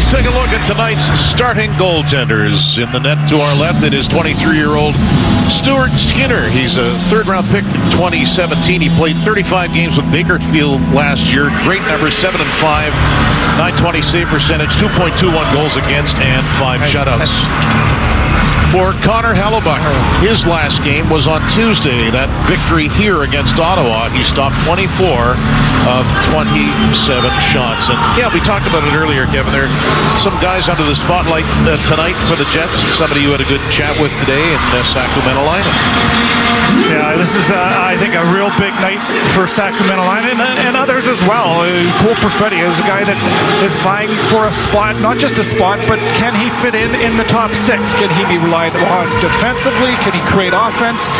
Let's take a look at tonight's starting goaltenders. In the net to our left, it is 23-year-old Stuart Skinner. He's a third-round pick in 2017. He played 35 games with Bakersfield last year. Great numbers, 7-5, 920 save percentage, 2.21 goals against, and 5 shutouts. For Connor Hellebuck, his last game was on Tuesday. That victory here against Ottawa, he stopped 24 of 27 shots. And yeah, we talked about it earlier, Kevin. There are some guys under the spotlight tonight for the Jets. Somebody you had a good chat with today in Sacramento lineup. Yeah, this is, I think, a real big night for Sacramento lineup and others as well. Cole Perfetti is a guy that is vying for a spot, not just a spot, but can he fit in the top 6? Can he be relied on defensively? Can he create offense?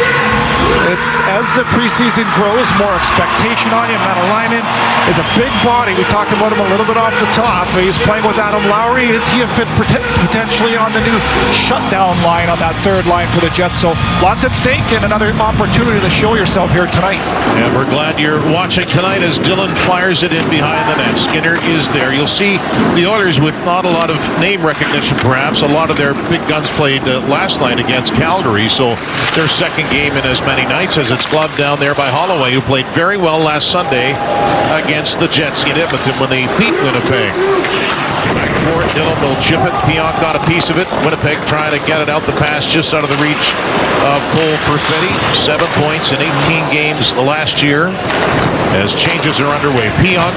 It's as the preseason grows, more expectation on him. Mattalainen is a big body. We talked about him a little bit off the top. He's playing with Adam Lowry. Is he a fit potentially on the new shutdown line on that third line for the Jets? So lots at stake and another opportunity to show yourself here tonight. And we're glad you're watching tonight as Dylan fires it in behind the net. Skinner is there. You'll see the Oilers with not a lot of name recognition, perhaps. A lot of their big guns played last night against Calgary, so their second game in as many nights as it's gloved down there by Holloway, who played very well last Sunday against the Jets in Edmonton when they beat Winnipeg. Back and forth, Dylan will chip it. Pionk got a piece of it. Winnipeg trying to get it out the pass just out of the reach of Cole Perfetti. 7 points in 18 games last year as changes are underway. Pionk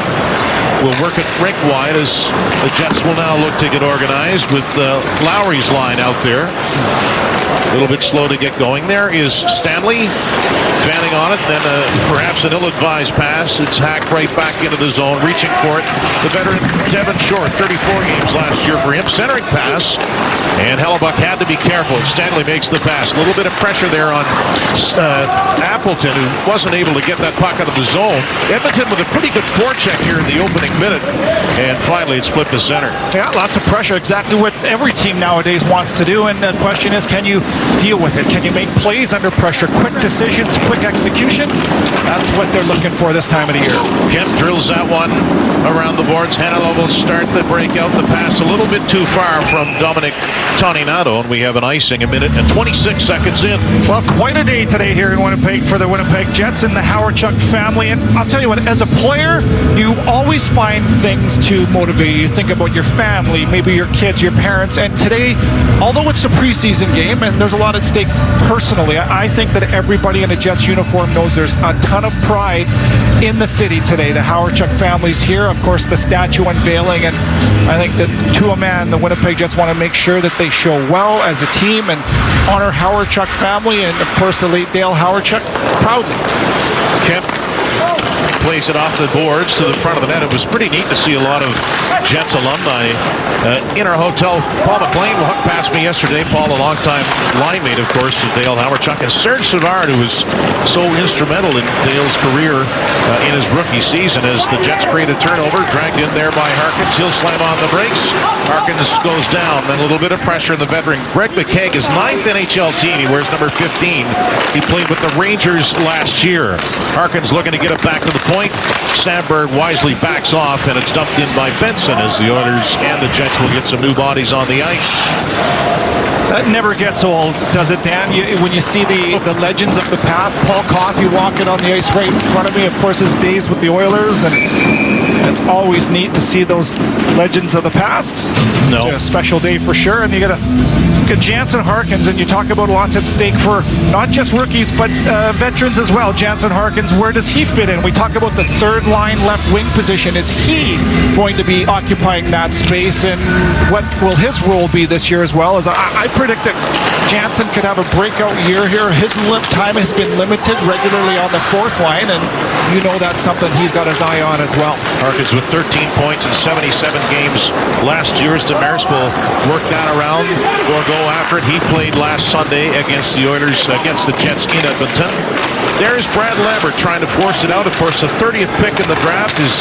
will work it rink wide as the Jets will now look to get organized with Lowry's line out there. A little bit slow to get going. There is Stanley fanning on it, then perhaps an ill-advised pass. It's hacked right back into the zone, reaching for it. The veteran Devin Shore, 34 games last year for him. Centering pass, and Hellebuck had to be careful. Stanley makes the pass. A little bit of pressure there on Appleton, who wasn't able to get that puck out of the zone. Edmonton with a pretty good forecheck here in the opening minute, and finally it's flipped to center. Yeah, lots of pressure, exactly what every team nowadays wants to do, and the question is, can you deal with it? Can you make plays under pressure? Quick decisions, quick execution. That's what they're looking for this time of the year. Kemp drills that one around the boards. Hanela will start the breakout. The pass a little bit too far from Dominic Toninato, and we have an icing a minute and 26 seconds in. Well, quite a day today here in Winnipeg for the Winnipeg Jets and the Hawerchuk family. And I'll tell you what, as a player, you always find things to motivate you. You think about your family, maybe your kids, your parents. And today, although it's a preseason game and there's a lot at stake personally, I think that everybody in a Jets uniform knows there's a ton of pride in the city today. The Hawerchuk family's here. Of course, the statue unveiling. And I think that to a man, the Winnipeg Jets want to make sure that they show well as a team and honor Hawerchuk family and, of course, the late Dale Hawerchuk proudly. Kemp plays it off the boards to the front of the net. It was pretty neat to see a lot of Jets alumni in our hotel. Paul McLean walked past me yesterday. Paul, a longtime line mate, of course, of Dale Hawerchuk, and Serge Savard, who was so instrumental in Dale's career in his rookie season as the Jets create a turnover, dragged in there by Harkins. He'll slam on the brakes. Harkins goes down. Then a little bit of pressure on the veteran. Greg McKegg, his 9th NHL team. He wears number 15. He played with the Rangers last year. Harkins looking to get it back to the point. Sandberg wisely backs off, and it's dumped in by Benson as the Oilers and the Jets will get some new bodies on the ice. That never gets old, does it, Dan? When you see the legends of the past, Paul Coffey walking on the ice right in front of me, of course, his days with the Oilers, and it's always neat to see those legends of the past. Such a special day for sure, and you got Jansen Harkins, and you talk about lots at stake for not just rookies, but veterans as well. Jansen Harkins, where does he fit in? We talk about the third line left wing position. Is he going to be occupying that space, and what will his role be this year as well? As I predict that Jansen could have a breakout year here. His time has been limited regularly on the fourth line, and you know that's something he's got his eye on as well. Harkins with 13 points in 77 games last year as Demers will work that around or go after it. He played last Sunday against the Oilers, against the Jets in Edmonton. There's Brad Lambert trying to force it out. Of course, the 30th pick in the draft is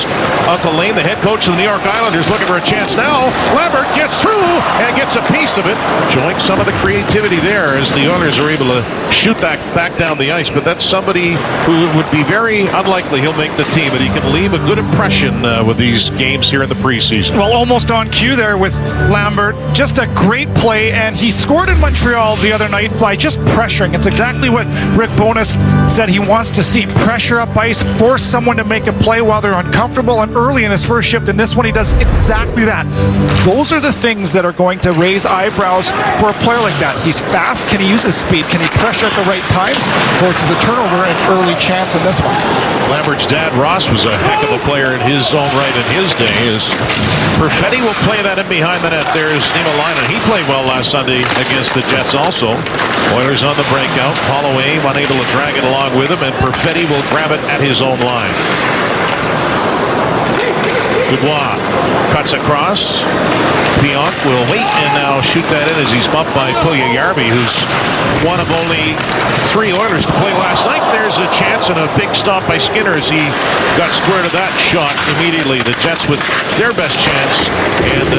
Uncle Lane, the head coach of the New York Islanders, looking for a chance now. Lambert gets through and gets a piece of it, showing some of the creativity there as the Oilers are able to shoot that back down the ice. But that's somebody who would be very unlikely he'll make the team, but he can leave a good impression with these games here in the preseason. Well, almost on cue there with Lambert. Just a great play, and he scored in Montreal the other night by just pressuring. It's exactly what Rick Bowness said he wants to see. Pressure up ice, force someone to make a play while they're uncomfortable, and early in his first shift in this one, he does exactly that. Those are the things that are going to raise eyebrows for a player like that. He's fast. Can he use his speed? Can he pressure at the right times? Forces a turnover and early chance in this one. Lambert's dad, Ross, was a heck of a player in his own right in his day. Perfetti will play that in behind the net. There's Niemelainen. He played well last Sunday against the Jets also. Oilers on the breakout. Holloway unable to drag it along with him, and Perfetti will grab it at his own line. Dubois cuts across. Pionk will wait and now shoot that in as he's bumped by Puljujarvi, who's one of only 3 Oilers to play last night. There's a chance and a big stop by Skinner as he got square to that shot immediately. The Jets with their best chance, and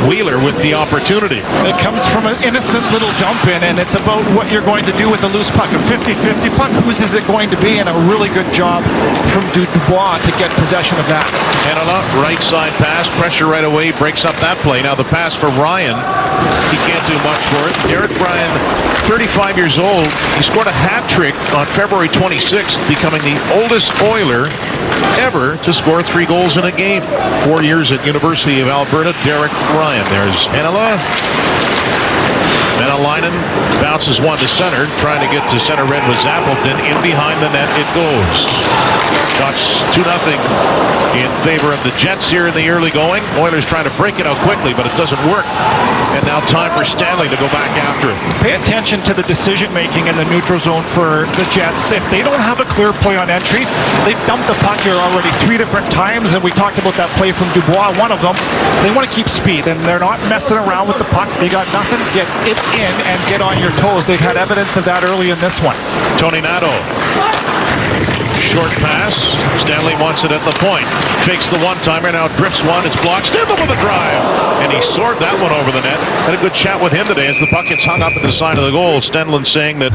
Wheeler with the opportunity. It comes from an innocent little dump in, and it's about what you're going to do with the loose puck. A 50-50 puck, whose is it going to be? And a really good job from Dubois to get possession of that. Hanola, right side pass, pressure right away, breaks up that play. Now the pass for Ryan, he can't do much for it. Derek Ryan, 35 years old, he scored a hat trick on February 26th, becoming the oldest Oiler ever to score 3 goals in a game. 4 years at University of Alberta, Derek Ryan. There's Hanola. Niemelainen bounces one to center, trying to get to center red with Appleton. In behind the net it goes. Shots 2-0 in favor of the Jets here in the early going. Oilers trying to break it out quickly, but it doesn't work. And now time for Stanley to go back after it. Pay attention to the decision making in the neutral zone for the Jets. If they don't have a clear play on entry, they've dumped the puck here already 3 different times, and we talked about that play from Dubois, one of them. They want to keep speed, and they're not messing around with the puck. They got nothing. Get it in and get on your toes. They've had evidence of that early in this one. Tony Nato. Short pass. Stanley wants it at the point. Fakes the one-timer. Now drifts one. It's blocked. Stanley with a drive. And he soared that one over the net. Had a good chat with him today as the puck gets hung up at the side of the goal. Stenlund saying that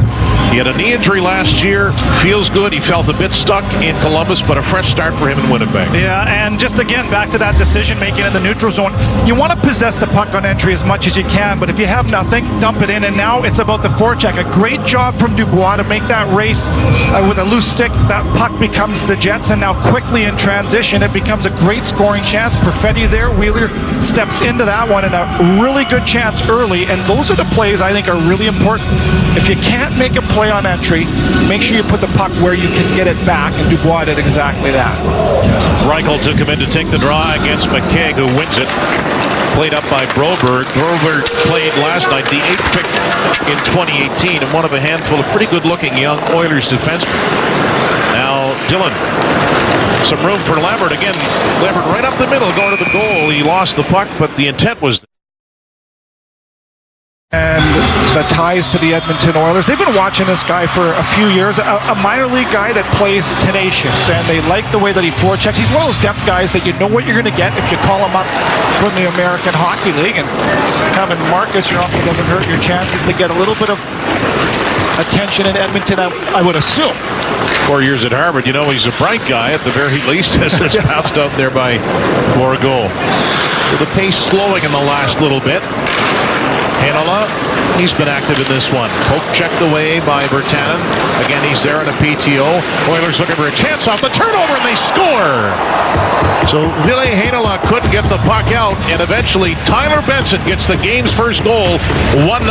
he had a knee injury last year. Feels good. He felt a bit stuck in Columbus, but a fresh start for him in Winnipeg. Yeah, and just again, back to that decision-making in the neutral zone. You want to possess the puck on entry as much as you can, but if you have nothing, dump it in. And now it's about the forecheck. A great job from Dubois to make that race with a loose stick. That puck becomes the Jets, and now quickly in transition, it becomes a great scoring chance. Perfetti there. Wheeler steps into that one, and a really good chance early. And those are the plays I think are really important. If you can't make a play on entry, make sure you put the puck where you can get it back, and Dubois did exactly that. Reichel took him in to take the draw against McKegg, who wins it. Played up by Broberg. Broberg played last night, the 8th pick in 2018, and one of a handful of pretty good-looking young Oilers defensemen. Now Dillon. Some room for Lambert again. Lambert right up the middle, going to the goal. He lost the puck, but the intent was. And the ties to the Edmonton Oilers. They've been watching this guy for a few years, a minor league guy that plays tenacious, and they like the way that he forechecks. He's one of those depth guys that you know what you're going to get if you call him up from the American Hockey League. And having Marcus Yronwski doesn't hurt your chances to get a little bit of attention in Edmonton, I would assume. 4 years at Harvard, you know he's a bright guy at the very least, as it's bounced out there for a goal. With the pace slowing in the last little bit. Hanola, he's been active in this one. Poke checked away by Virtanen. Again, he's there in a PTO. Oilers looking for a chance off the turnover, and they score. So Ville Heinola couldn't get the puck out, and eventually Tyler Benson gets the game's first goal. 1-0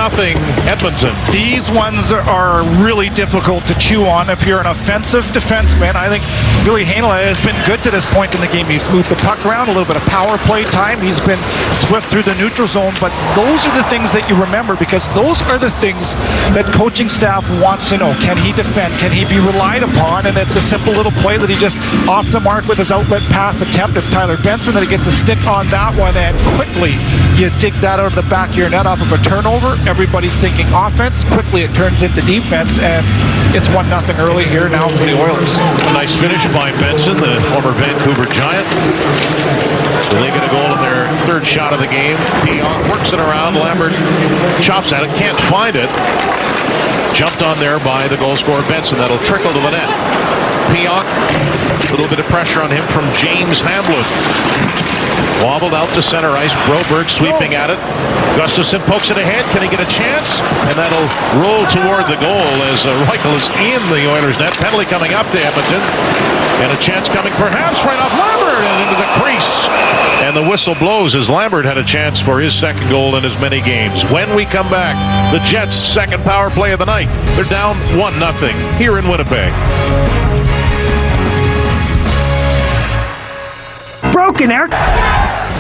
Edmonton. These ones are really difficult to chew on if you're an offensive defenseman. I think Ville Heinola has been good to this point in the game. He's moved the puck around, a little bit of power play time. He's been swift through the neutral zone, but those are the things that you remember, because those are the things that coaching staff wants to know. Can he defend? Can he be relied upon? And it's a simple little play that he just off the mark with his outlet pass attempt. It's Tyler Benson that he gets a stick on that one, and quickly you dig that out of the back of your net off of a turnover. Everybody's thinking offense. Quickly it turns into defense, and it's 1-0 early here now for the Oilers. A nice finish by Benson, the former Vancouver Giant. So they get a goal in their 3rd shot of the game. Pionk works it around. Lambert chops at it, can't find it. Jumped on there by the goal scorer Benson. That'll trickle to the net. Pionk A little bit of pressure on him from James Hamblin. Wobbled out to center ice. Broberg sweeping at it. Gustafsson pokes it ahead. Can he get a chance? And that'll roll toward the goal as Reichel is in the Oilers net. Penalty coming up to Edmonton. And a chance coming perhaps right off Lambert and into the crease. And the whistle blows as Lambert had a chance for his second goal in as many games. When we come back, the Jets' second power play of the night. They're down 1-0 here in Winnipeg. Broken, Eric.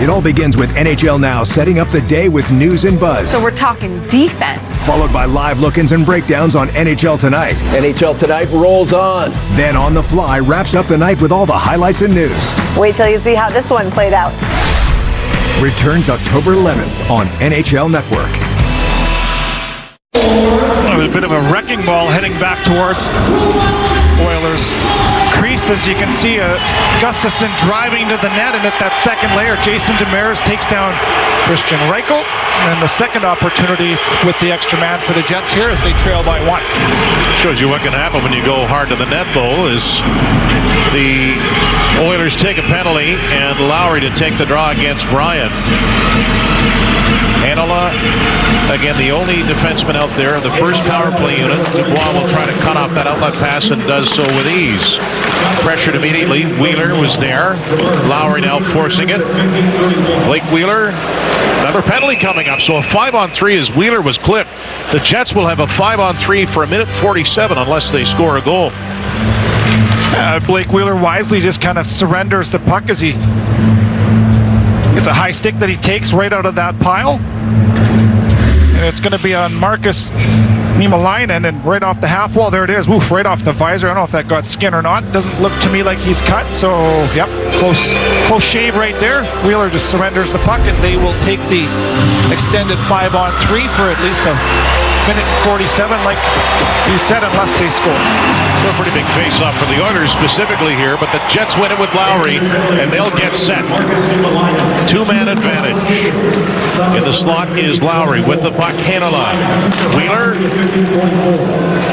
It all begins with NHL Now setting up the day with news and buzz. So we're talking defense. Followed by live look-ins and breakdowns on NHL Tonight. NHL Tonight rolls on. Then On the Fly wraps up the night with all the highlights and news. Wait till you see how this one played out. Returns October 11th on NHL Network. A bit of a wrecking ball heading back towards Oilers crease. As you can see, Gustafsson driving to the net, and at that second layer, Jason Demers takes down Christian Reichel. And the second opportunity with the extra man for the Jets here as they trail by 1. Shows you what can happen when you go hard to the net, though, is the Oilers take a penalty and Lowry to take the draw against Bryan. Hanola, again, the only defenseman out there in the first power play unit. Dubois will try to cut off that outlet pass and does so with ease. Pressured immediately. Wheeler was there. Lowry now forcing it. Blake Wheeler, another penalty coming up. So a 5-on-3 as Wheeler was clipped. The Jets will have a 5-on-3 for 1:47 unless they score a goal. Blake Wheeler wisely just kind of surrenders the puck as he gets a high stick that he takes right out of that pile. And it's going to be on Marcus Niemelainen, and right off the half wall, there it is. Woof, right off the visor. I don't know if that got skin or not. Doesn't look to me like he's cut. So, yep, close shave right there. Wheeler just surrenders the puck, and they will take the extended 5-on-3 for at least a 1:47, like you said, unless they score. A pretty big face-off for the Oilers specifically here, but the Jets win it with Lowry, and they'll get set. Two-man advantage. In the slot is Lowry with the puck. Hanola. Wheeler.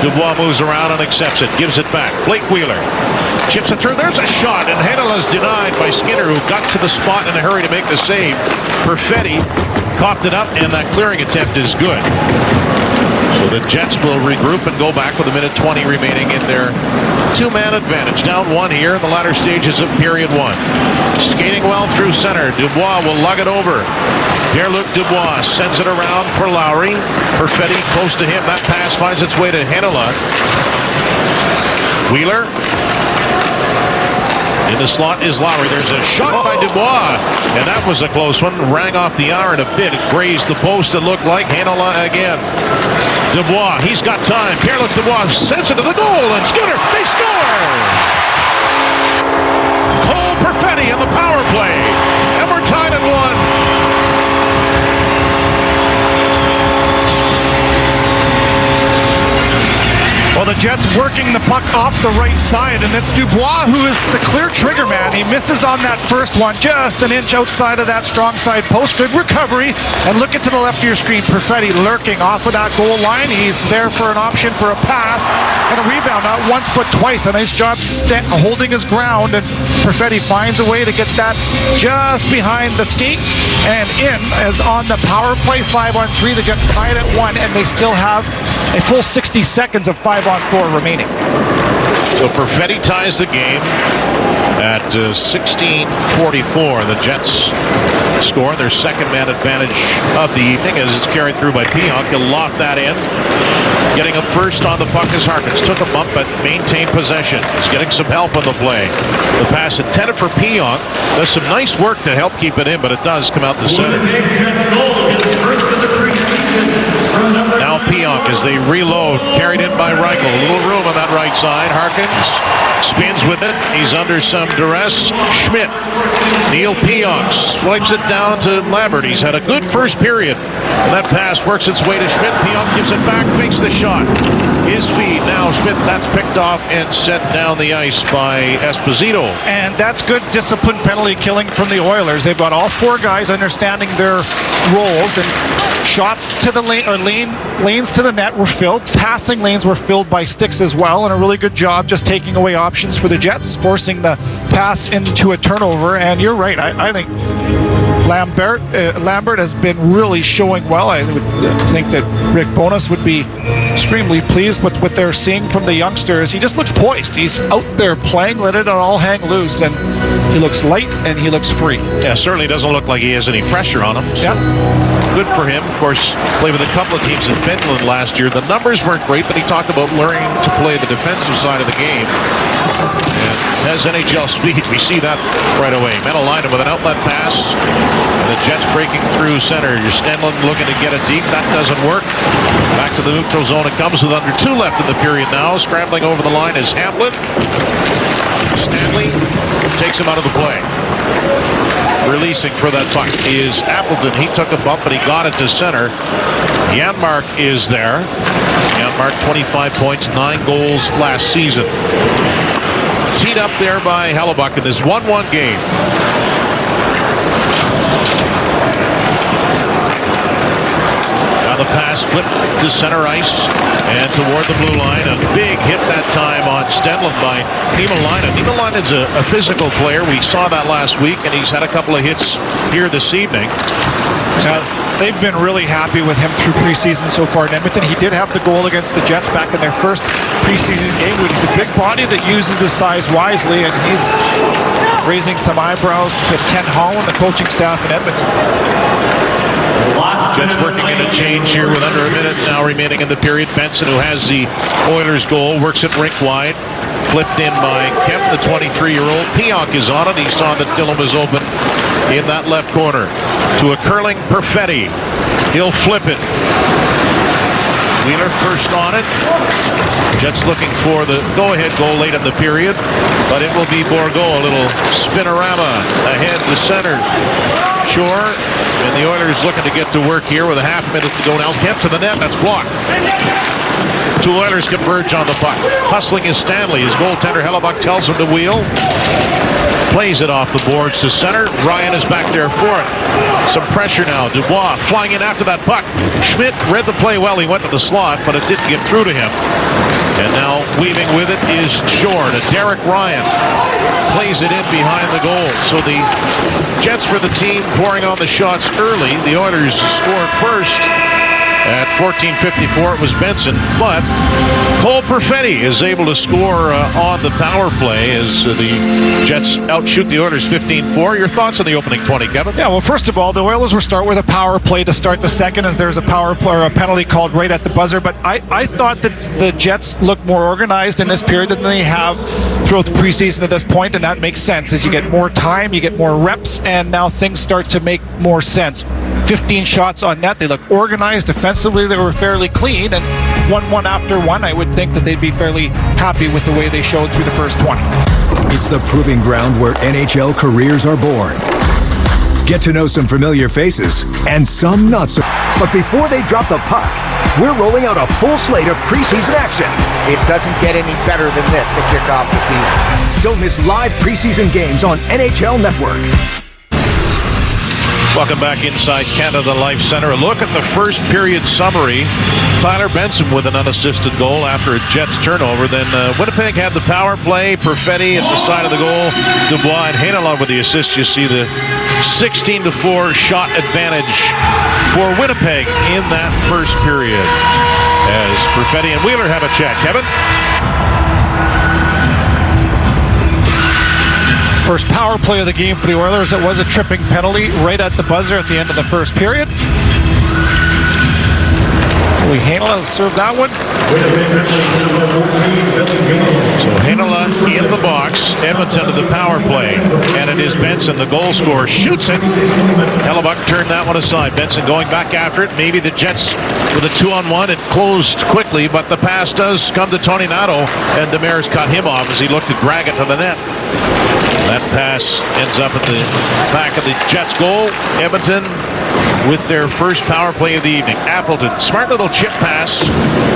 Dubois moves around and accepts it. Gives it back. Blake Wheeler chips it through. There's a shot, and Hanola's denied by Skinner, who got to the spot in a hurry to make the save. Perfetti coughed it up, and that clearing attempt is good. So the Jets will regroup and go back with 1:20 remaining in their two-man advantage. Down 1 here in the latter stages of period 1. Skating well through center. Dubois will lug it over. Pierre-Luc Dubois sends it around for Lowry. Perfetti close to him. That pass finds its way to Hanola. Wheeler. In the slot is Lowry. There's a shot by Dubois, and that was a close one. Rang off the iron a bit. It grazed the post. It looked like Hanola again. Dubois, he's got time. Pierre-Luc Dubois sends it to the goal, and Skinner, they score! Cole Perfetti on the power play, and we're tied at 1. Well, the Jets working the puck off the right side, and it's Dubois who is the clear trigger man. He misses on that first one, just an inch outside of that strong side post. Good recovery, and look into the left of your screen. Perfetti lurking off of that goal line. He's there for an option for a pass and a rebound, not once but twice. A nice job holding his ground, and Perfetti finds a way to get that just behind the skate and in. As on the power play, 5-on-3, the Jets tie it at 1, and they still have a full 60 seconds of 5-on-4 remaining. So Perfetti ties the game at 16:44. The Jets score their second man advantage of the evening as it's carried through by Pionk. He'll loft that in. Getting up first on the puck is Harkins. Took a bump but maintained possession. He's getting some help on the play. The pass intended for Pionk. Does some nice work to help keep it in, but it does come out the center. Now Pionk as they reload. Carried in by Reichel. A little room on that right side. Harkins spins with it. He's under some duress. Schmidt. Neil Pionk swipes it down to Lambert. He's had a good first period. And that pass works its way to Schmidt. Pionk gives it back. Fakes the shot. His feed now. Schmidt, that's picked off and set down the ice by Esposito. And that's good discipline penalty killing from the Oilers. They've got all 4 guys understanding their roles, and shots to the lane lanes to the net were filled. Passing lanes were filled by sticks as well, and a really good job just taking away options for the Jets, forcing the pass into a turnover. And you're right, I think Lambert has been really showing well. I would think that Rick Bowness would be extremely pleased with what they're seeing from the youngsters. He just looks poised. He's out there playing, let it all hang loose, and he looks light and he looks free. Yeah, certainly doesn't look like he has any pressure on him. So good for him. Of course, played with a couple of teams in Finland last year. The numbers weren't great, but he talked about learning to play the defensive side of the game. And has NHL speed. We see that right away. Menelainen with an outlet pass. And the Jets breaking through center. Your Stenlund looking to get it deep. That doesn't work. Back to the neutral zone it comes with under 2 left in the period now. Scrambling over the line is Hamblin. Stanley takes him out of the play. Releasing for that puck is Appleton. He took a bump, but he got it to center. Janmark is there. Janmark 25 points, 9 goals last season. Teed up there by Hellebuck in this 1-1 game. Now the pass flipped to center ice and toward the blue line. A big hit that time on Stenlund by Niemelainen. Niemelainen's a physical player. We saw that last week, and he's had a couple of hits here this evening. They've been really happy with him through preseason so far in Edmonton. He did have the goal against the Jets back in their first preseason game. He's a big body that uses his size wisely, and he's raising some eyebrows with Ken Hall and the coaching staff in Edmonton. Jets working in a change here with under a minute now remaining in the period. Benson, who has the Oilers goal, works it rink wide. Flipped in by Kemp, the 23-year-old. Pionk is on it. He saw that Dillon was open in that left corner. To a curling Perfetti. He'll flip it. Wheeler first on it. Jets looking for the go-ahead goal late in the period, but it will be Bourgault. A little spinorama ahead to center. Shore, and the Oilers looking to get to work here with a half minute to go now. Kemp to the net. That's blocked. 2 Oilers converge on the puck. Hustling is Stanley. His goaltender Hellebuck tells him to wheel. Plays it off the boards to center. Ryan is back there for it. Some pressure now. Dubois flying in after that puck. Schmidt read the play well. He went to the slot, but it didn't get through to him. And now weaving with it is Shore to Derek Ryan. Plays it in behind the goal. So the Jets for the team pouring on the shots early. The Oilers scored first. At 14:54, it was Benson, but Cole Perfetti is able to score on the power play as the Jets outshoot the Oilers 15-4. Your thoughts on the opening 20, Kevin? Yeah, well, first of all, the Oilers will start with a power play to start the second, as there's a power play or a penalty called right at the buzzer. But I thought that the Jets looked more organized in this period than they have throughout the preseason at this point, and that makes sense. As you get more time, you get more reps, and now things start to make more sense. 15 shots on net. They look organized. Defensively, they were fairly clean, and 1-1 after one, I would think that they'd be fairly happy with the way they showed through the first 20. It's the proving ground where NHL careers are born. Get to know some familiar faces and some not so. But before they drop the puck, we're rolling out a full slate of preseason action. It doesn't get any better than this to kick off the season. Don't miss live preseason games on NHL Network. Welcome back inside Canada Life Center. A look at the first period summary. Tyler Benson with an unassisted goal after a Jets turnover. Then Winnipeg had the power play. Perfetti at the side of the goal. Dubois and Heinola with the assist. You see the 16-4 shot advantage for Winnipeg in that first period. As Perfetti and Wheeler have a chat. Kevin? First power play of the game for the Oilers. It was a tripping penalty right at the buzzer at the end of the first period. Heinola served that one. So Heinola in the box. Edmonton to the power play. And it is Benson, the goal scorer, shoots it. Hellebuck turned that one aside. Benson going back after it. Maybe the Jets with a 2-on-1. It closed quickly, but the pass does come to Tony Nato, and Demers cut him off as he looked to drag it to the net. That pass ends up at the back of the Jets goal. Edmonton with their first power play of the evening. Appleton, smart little chip pass,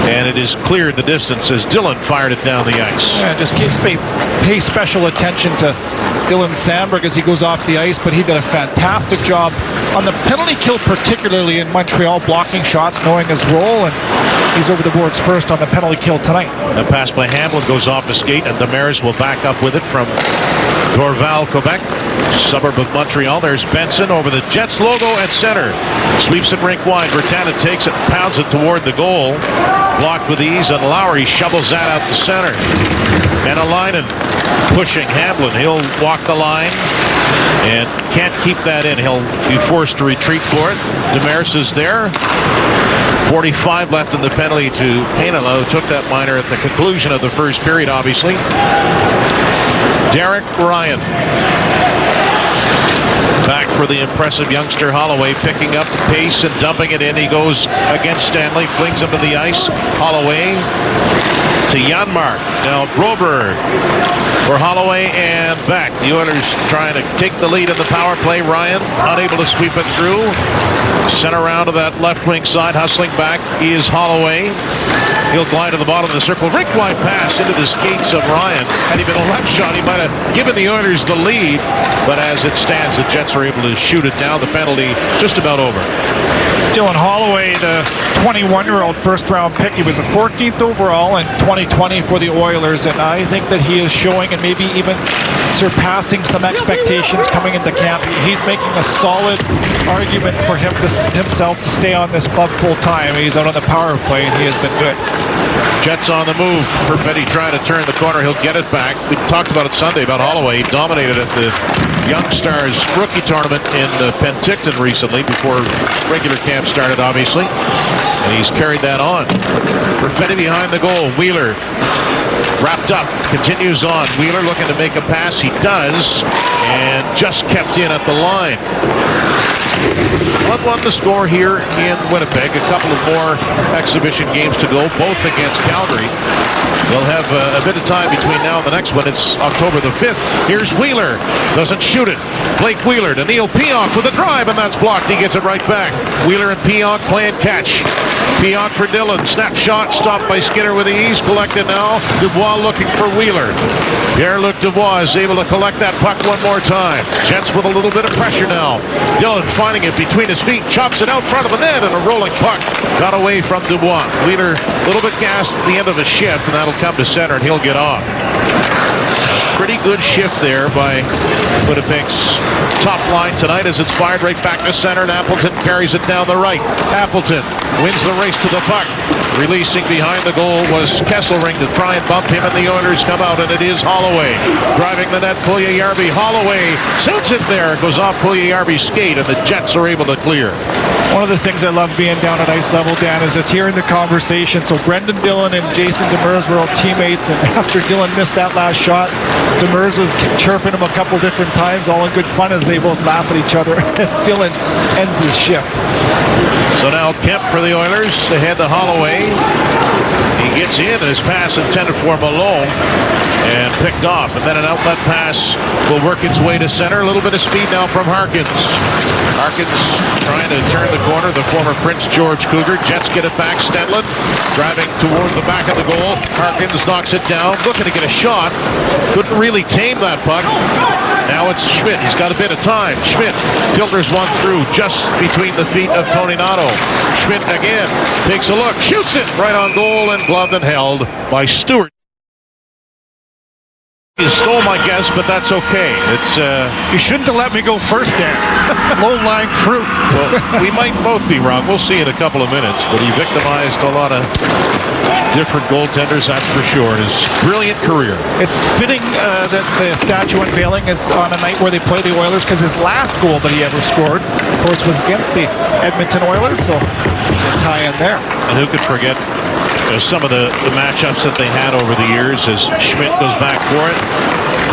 and it is cleared the distance as Dillon fired it down the ice. Yeah, just pay special attention to Dylan Sandberg as he goes off the ice, but he did a fantastic job on the penalty kill, particularly in Montreal, blocking shots, knowing his role, and he's over the boards first on the penalty kill tonight. A pass by Hamlin goes off the skate, and Demers will back up with it from Dorval, Quebec, suburb of Montreal. There's Benson over the Jets logo at center. Sweeps it rink wide. Bertanen takes it, pounds it toward the goal. Blocked with ease, and Lowry shovels that out the center. And Alainen pushing Hamlin. He'll walk the line and can't keep that in. He'll be forced to retreat for it. Demers is there. 45 left in the penalty to Heinola, who took that minor at the conclusion of the first period, obviously. Derek Ryan. Back for the impressive youngster Holloway, picking up pace and dumping it in. He goes against Stanley, flings him to the ice. Holloway to Janmark. Now Broberg for Holloway and back. The Oilers trying to take the lead in the power play. Ryan unable to sweep it through. Sent around to that left wing side. Hustling back is Holloway. He'll glide to the bottom of the circle. Rink wide pass into the skates of Ryan. Had he been a left shot, he might have given the Oilers the lead. But as it stands, the Jets are able to shoot it down. The penalty just about over. Dylan Holloway, the 21-year-old first-round pick. He was the 14th overall in 2020 for the Oilers, and I think that he is showing and maybe even surpassing some expectations coming into camp. He's making a solid argument for himself to stay on this club full-time. He's out on the power play, and he has been good. Jets on the move. Perfetti trying to turn the corner. He'll get it back. We talked about it Sunday about Holloway. He dominated at the Young Stars rookie tournament in Penticton recently before regular camp started, obviously. And he's carried that on. Perfetti behind the goal. Wheeler wrapped up. Continues on. Wheeler looking to make a pass. He does. And just kept in at the line. 1-1 the score here in Winnipeg. A couple of more exhibition games to go, both against Calgary. They'll have a bit of time between now and the next one. It's October the 5th. Here's Wheeler. Doesn't shoot it. Blake Wheeler to Neil Pionk with a drive, and that's blocked. He gets it right back. Wheeler and Pionk playing catch. Pionk for Dillon. Snapshot stopped by Skinner with ease. Collected now. Dubois looking for Wheeler. Pierre-Luc Dubois is able to collect that puck one more time. Jets with a little bit of pressure now. Dillon finding it between his feet. Chops it out front of the net, and a rolling puck got away from Dubois. Wheeler a little bit gassed at the end of the shift, and that'll come to center, and he'll get off. Pretty good shift there by Winnipeg's top line tonight as it's fired right back to center, and Appleton carries it down the right. Appleton wins the race to the puck. Releasing behind the goal was Kesselring to try and bump him, and the Oilers come out, and it is Holloway. Driving the net, Puljujärvi. Holloway sends it there. It goes off Puljujärvi's skate, and the Jets are able to clear. One of the things I love being down at ice level, Dan, is just hearing the conversation. So Brendan Dillon and Jason Demers were all teammates, and after Dillon missed that last shot, Demers was chirping him a couple different times, all in good fun as they both laugh at each other as Dillon ends his shift. So now Kemp for the Oilers to head to Holloway. He gets in, and his pass intended for Malone and picked off. And then an outlet pass will work its way to center. A little bit of speed now from Harkins. Harkins trying to turn the corner. The former Prince George Cougar. Jets get it back. Stenlund driving toward the back of the goal. Harkins knocks it down. Looking to get a shot. Couldn't really tame that puck. Now it's Schmidt. He's got a bit of time. Schmidt filters one through just between the feet of Tony Nato. Schmidt again takes a look. Shoots it right on goal, and gloved and held by Stewart. You stole my guess, but that's okay. It's You shouldn't have let me go first, Dan. Low-lying fruit. Well, we might both be wrong. We'll see in a couple of minutes. But he victimized a lot of different goaltenders, that's for sure, in his brilliant career. It's fitting that the statue unveiling is on a night where they play the Oilers, because his last goal that he ever scored, of course, was against the Edmonton Oilers. So tie in there. And who could forget some of the matchups that they had over the years as Schmidt goes back for it.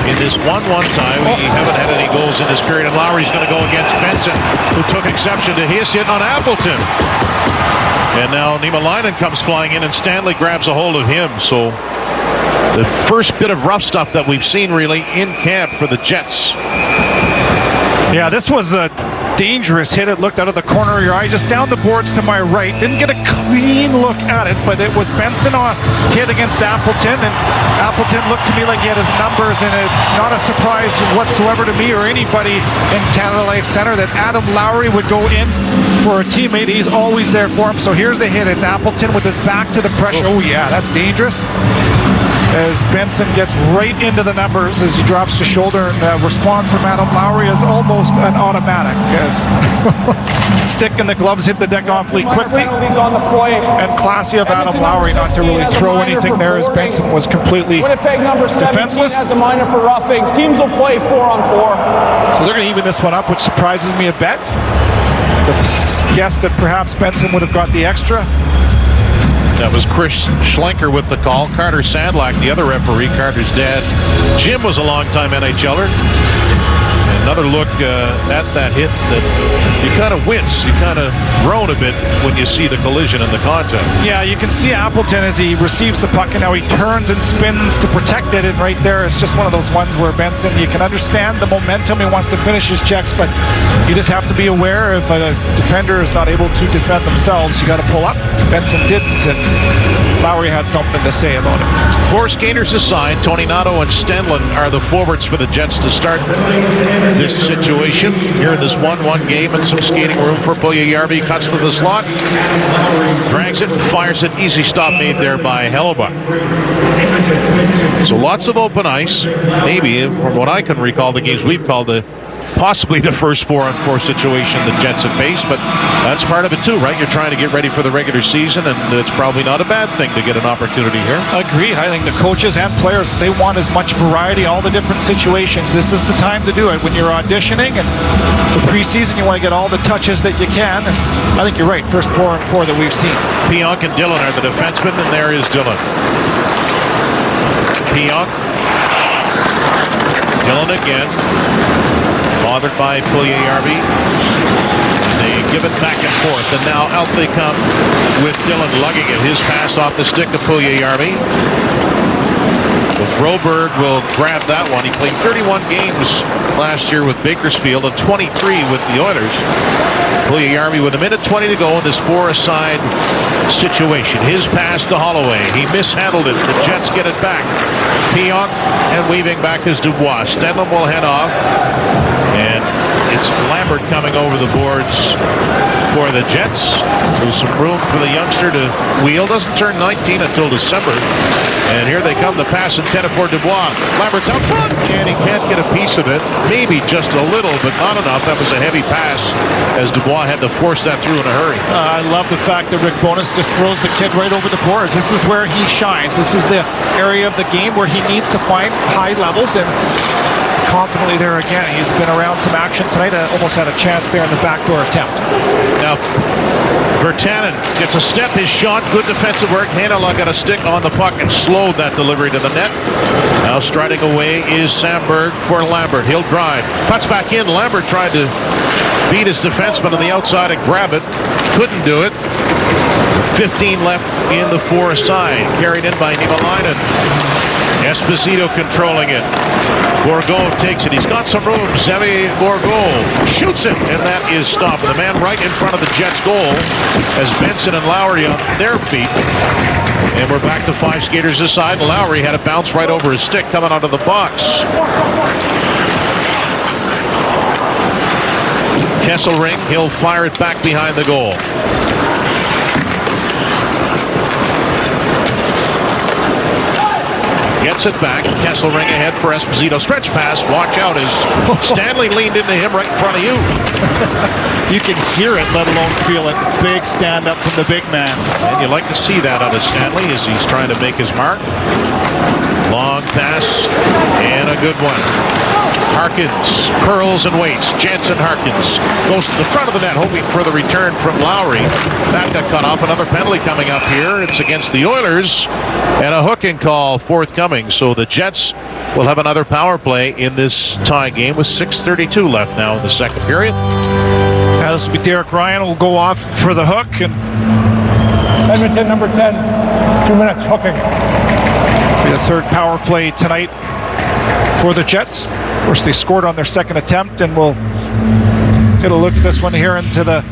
In this 1-1 tie, we haven't had any goals in this period, and Lowry's going to go against Benson, who took exception to his hit on Appleton. And now Niemelainen comes flying in, and Stanley grabs a hold of him. So the first bit of rough stuff that we've seen really in camp for the Jets. Yeah, this was a dangerous hit. It looked out of the corner of your eye, just down the boards to my right. Didn't get a clean look at it, but it was Benson on hit against Appleton, and Appleton looked to me like he had his numbers, and it's not a surprise whatsoever to me or anybody in Canada Life Center that Adam Lowry would go in for a teammate. He's always there for him. So here's the hit. It's Appleton with his back to the pressure. Oh yeah, that's dangerous. As Benson gets right into the numbers as he drops the shoulder, and response from Adam Lowry is almost an automatic. As stick and the gloves hit the deck awfully quickly, and classy of Adam Lowry not to really throw anything there, as Benson was completely Winnipeg number 17 defenseless. has a minor for roughing. Teams will play 4-on-4. So they're going to even this one up, which surprises me a bit. The guess that perhaps Benson would have got the extra. That was Chris Schlenker with the call. Carter Sandlack, the other referee. Carter's dad, Jim, was a longtime NHLer. Another look at that hit that you kind of wince, you kind of groan a bit when you see the collision and the contact. Yeah, you can see Appleton as he receives the puck, and now he turns and spins to protect it, and right there it's just one of those ones where Benson, you can understand the momentum, he wants to finish his checks, but you just have to be aware if a defender is not able to defend themselves, you got to pull up. Benson didn't, and Lowry had something to say about it. 4 skaters aside. Tony Nato and Stenlund are the forwards for the Jets to start this situation here in this 1-1 game, and some skating room for Puljujarvi. Cuts to the slot, drags it, fires it. Easy stop made there by Hellebuck. So lots of open ice. Maybe, from what I can recall, the games we've called possibly the first 4-on-4 situation the Jets have faced, but that's part of it too, right? You're trying to get ready for the regular season, and it's probably not a bad thing to get an opportunity here. Agreed. I think the coaches and players, they want as much variety, all the different situations. This is the time to do it. When you're auditioning and the preseason, you want to get all the touches that you can, and I think you're right. First 4-on-4 that we've seen. Pionk and Dillon are the defensemen, and there is Dillon. Pionk. Dillon again. Bothered by Puljujarvi. They give it back and forth, and now out they come with Dillon lugging it. His pass off the stick of Puljujarvi. Broberg will grab that one. He played 31 games last year with Bakersfield and 23 with the Oilers. Puljujarvi with 1:20 to go in this 4-a-side situation. His pass to Holloway. He mishandled it. The Jets get it back. Pionk, and weaving back is Dubois. Stenlund will head off. And it's Lambert coming over the boards for the Jets. There's some room for the youngster to wheel. Doesn't turn 19 until December. And here they come. The pass intended for Dubois. Lambert's out front, and he can't get a piece of it. Maybe just a little, but not enough. That was a heavy pass as Dubois had to force that through in a hurry. I love the fact that Rick Bowness just throws the kid right over the boards. This is where he shines. This is the area of the game where he needs to find high levels, and confidently there again. He's been around some action tonight. Almost had a chance there in the backdoor attempt. Now, Virtanen gets a step. His shot, good defensive work. Heinola got a stick on the puck and slowed that delivery to the net. Now striding away is Samberg for Lambert. He'll drive. Cuts back in. Lambert tried to beat his defenseman on the outside and grab it. Couldn't do it. 15 left in the 4-a-side. Carried in by Niemelainen. Esposito controlling it. Bourgault takes it. He's got some room. Xavier Bourgault shoots it, and that is stopped. The man right in front of the Jets' goal as Benson and Lowry on their feet. And we're back to 5 skaters aside. Lowry had a bounce right over his stick coming out of the box. Kesselring, he'll fire it back behind the goal. Gets it back. Kesselring ahead for Esposito. Stretch pass. Watch out as Stanley leaned into him right in front of you. You can hear it, let alone feel it. Big stand up from the big man. And you like to see that out of Stanley as he's trying to make his mark. Long pass and a good one. Harkins curls and waits. Jansen Harkins goes to the front of the net, hoping for the return from Lowry. That got cut off. Another penalty coming up here. It's against the Oilers, and a hooking call forthcoming. So the Jets will have another power play in this tie game with 6:32 left now in the second period. Now this will be Derek Ryan will go off for the hook, and Edmonton number 10, 2 minutes hooking. be the third power play tonight for the Jets. Of course, they scored on their second attempt and will Get a look at this one here into the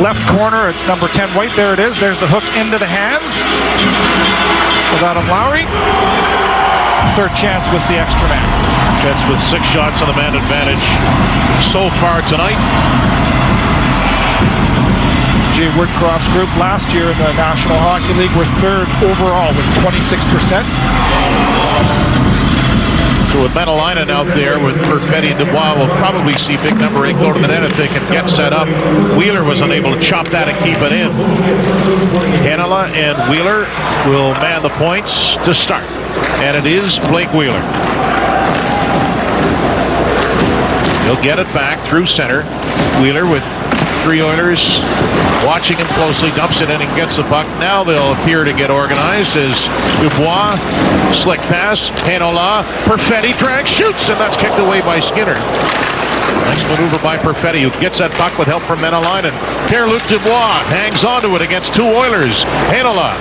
left corner. It's number 10 White. There it is. There's the hook into the hands of Adam Lowry. Third chance with the extra man. Jets with 6 shots on the man advantage so far tonight. Jay Woodcroft's group last year in the National Hockey League were third overall with 26%. So with Menelainen out there with Perfetti and Dubois, we'll probably see big number 8 go to the net if they can get set up. Wheeler was unable to chop that and keep it in. Heinola and Wheeler will man the points to start. And it is Blake Wheeler. He'll get it back through center. Wheeler with 3 Oilers watching him closely, dumps it in and gets the puck. Now they'll appear to get organized as Dubois, slick pass, Heinola, Perfetti drags, shoots, and that's kicked away by Skinner. Nice maneuver by Perfetti, who gets that puck with help from Menelainen. Pierre-Luc Dubois hangs onto it against 2 Oilers. Heinola.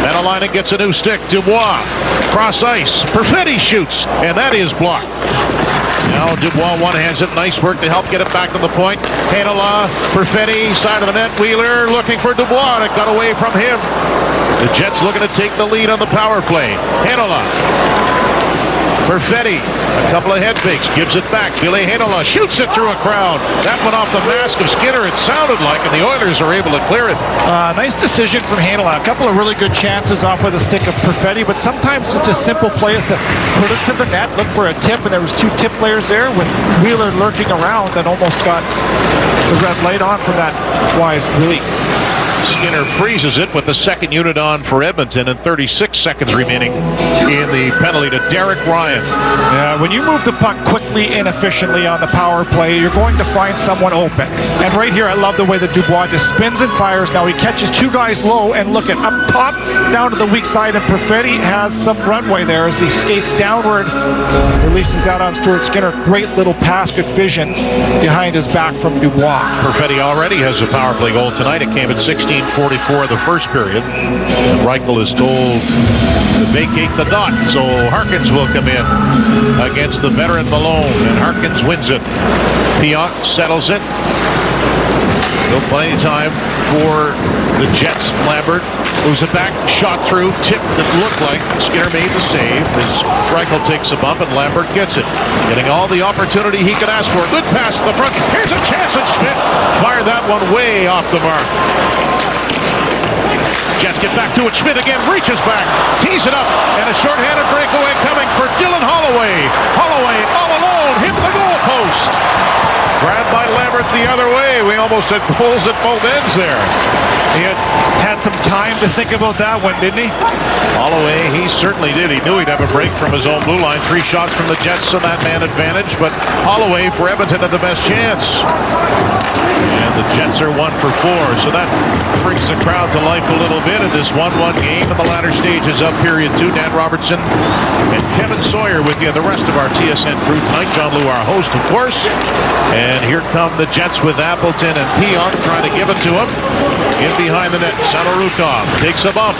Menelainen gets a new stick. Dubois, cross ice. Perfetti shoots, and that is blocked. Now Dubois one-hands it. Nice work to help get it back to the point. Heinola, Perfetti, side of the net. Wheeler looking for Dubois, and it got away from him. The Jets looking to take the lead on the power play. Heinola. Perfetti, a couple of head fakes, gives it back. Ville Heinola shoots it through a crowd. That went off the mask of Skinner, it sounded like, and the Oilers are able to clear it. Nice decision from Heinola. A couple of really good chances off with a stick of Perfetti, but sometimes it's just simple plays to put it to the net, look for a tip, and there was 2 tip players there with Wheeler lurking around and almost got the red light on from that wise release. Skinner freezes it with the second unit on for Edmonton and 36 seconds remaining in the penalty to Derek Ryan. Yeah, when you move the puck quickly and efficiently on the power play, you're going to find someone open. And right here, I love the way that Dubois just spins and fires. Now he catches 2 guys low, and look at up top, down to the weak side, and Perfetti has some runway there as he skates downward, releases that on Stuart Skinner. Great little pass, good vision behind his back from Dubois. Perfetti already has a power play goal tonight. It came at 16:44 the first period. And Reichel is told to vacate the dot, so Harkins will come in against the veteran Malone, and Harkins wins it. Pionk settles it. Still plenty of time for the Jets. Lambert moves it back, shot through, tipped it looked like. Skinner made the save as Reichel takes a bump and Lambert gets it. Getting all the opportunity he could ask for. Good pass to the front. Here's a chance, and Schmidt fired that one way off the mark. Jets get back to it. Schmidt again reaches back, tees it up, and a shorthanded breakaway coming for Dylan Holloway. Holloway all alone, hit the goal post. Grabbed by Lambert the other way. We almost had goals at both ends there. He had some time to think about that one, didn't he? Holloway, he certainly did. He knew he'd have a break from his own blue line. 3 shots from the Jets on that man advantage, but Holloway for Edmonton had the best chance. And the Jets are 1 for 4, so that brings the crowd to life a little bit in this 1-1 game in the latter stages of period 2. Dan Robertson and Kevin Sawyer with you, the rest of our TSN crew tonight. John Lou, our host, of course. And here come the Jets with Appleton and Pionk trying to give it to him. In behind the net, Sadorukov takes a bump.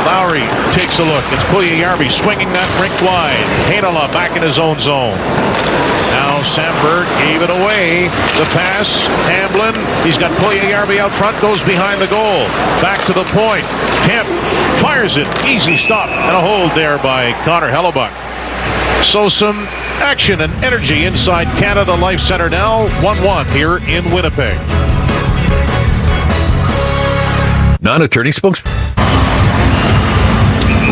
Lowry takes a look. It's Puljujarvi swinging that rink wide. Heinola back in his own zone. Now Sandberg gave it away. The pass, Hamblin. He's got Puljujarvi out front, goes behind the goal. Back to the point. Kemp fires it. Easy stop and a hold there by Connor Hellebuck. So some action and energy inside Canada Life Centre now. 1-1 here in Winnipeg. Non-attorney spokesman.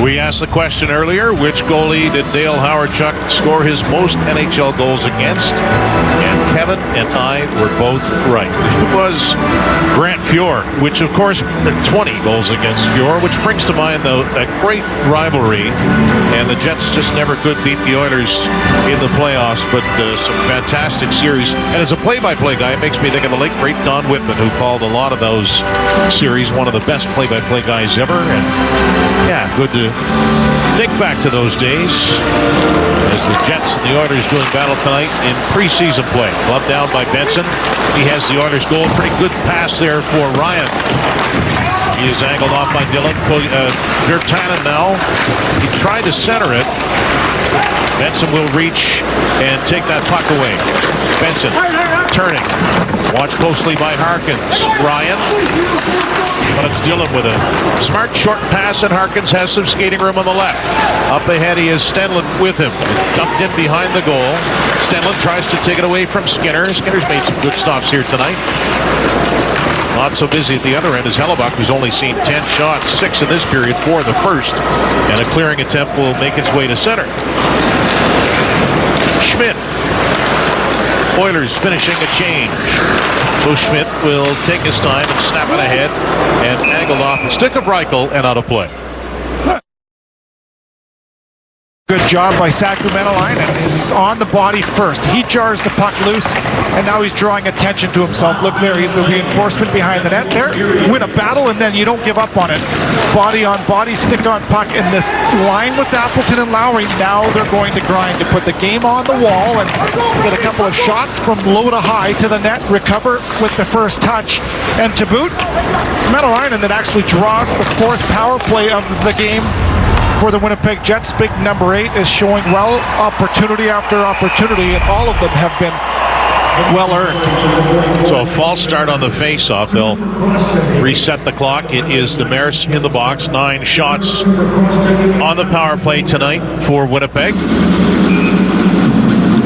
We asked the question earlier, which goalie did Dale Hawerchuk score his most NHL goals against? And Kevin and I were both right. It was Grant Fuhr, which of course 20 goals against Fuhr, which brings to mind a great rivalry. And the Jets just never could beat the Oilers in the playoffs, but some fantastic series. And as a play-by-play guy, it makes me think of the late great Don Whitman, who called a lot of those series, one of the best play-by-play guys ever. And yeah, good to think back to those days as the Jets and the Oilers doing battle tonight in preseason play. Glove down by Benson. He has the Oilers goal. Pretty good pass there for Ryan. He is angled off by Dylan. Virtanen now. He tried to center it. Benson will reach and take that puck away. Benson turning. Watched closely by Harkins. Ryan. But it's Dillon with a smart short pass, and Harkins has some skating room on the left. Up ahead, he is Stenlund with him. Dumped in behind the goal. Stenlund tries to take it away from Skinner. Skinner's made some good stops here tonight. Not so busy at the other end as Hellebuck, who's only seen 10 shots, 6 in this period, 4 in the first. And a clearing attempt will make its way to center. Schmidt. Oilers finishing a change. So Schmidt will take his time and snap it ahead and angled off the stick of Reichel and out of play. Good job by Sacramento line, and he's on the body first. He jars the puck loose, and now he's drawing attention to himself. Look there, he's the reinforcement behind the net there. Win a battle, and then you don't give up on it. Body on body, stick on puck, in this line with Appleton and Lowry. Now they're going to grind to put the game on the wall and get a couple of shots from low to high to the net, recover with the first touch. And to boot, it's Metalainen that actually draws the 4th power play of the game for the Winnipeg Jets. Big number 8 is showing well, opportunity after opportunity, and all of them have been well earned. So a false start on the face-off. They'll reset the clock. It is the Maris in the box. 9 shots on the power play tonight for Winnipeg,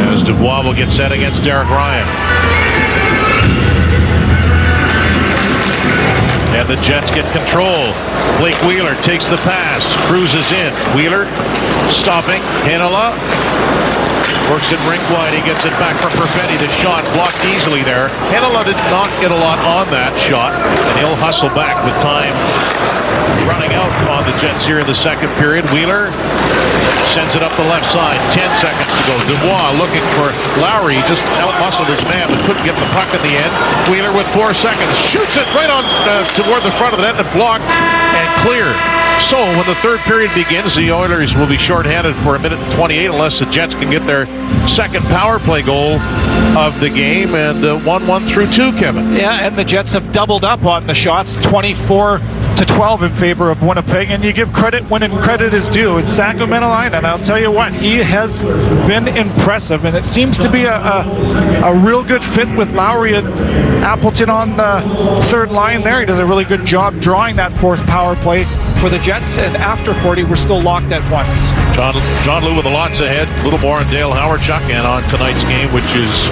as Dubois will get set against Derek Ryan. And the Jets get control. Blake Wheeler takes the pass, cruises in. Wheeler stopping. Heinola works it rink wide. He gets it back from Perfetti. The shot blocked easily there. Heinola did not get a lot on that shot, and he'll hustle back with time running out on the Jets here in the second period. Wheeler sends it up the left side. 10 seconds to go. Dubois looking for Lowry. Just out-muscled his man, but couldn't get the puck in the end. Wheeler with 4 seconds. Shoots it right on toward the front of the net and blocked and cleared. So when the third period begins, the Oilers will be shorthanded for 1:28 unless the Jets can get their second power play goal of the game. And 1-1 through 2, Kevin. Yeah, and the Jets have doubled up on the shots, 24-12 in favor of Winnipeg, and you give credit when credit is due. It's Sacramento line, and I'll tell you what, he has been impressive, and it seems to be a real good fit with Lowry and Appleton on the third line there. He does a really good job drawing that 4th power play for the Jets, and after 40, we're still locked at once. John Lou with the lots ahead. A little more on Dale Howardchuk and on tonight's game, which is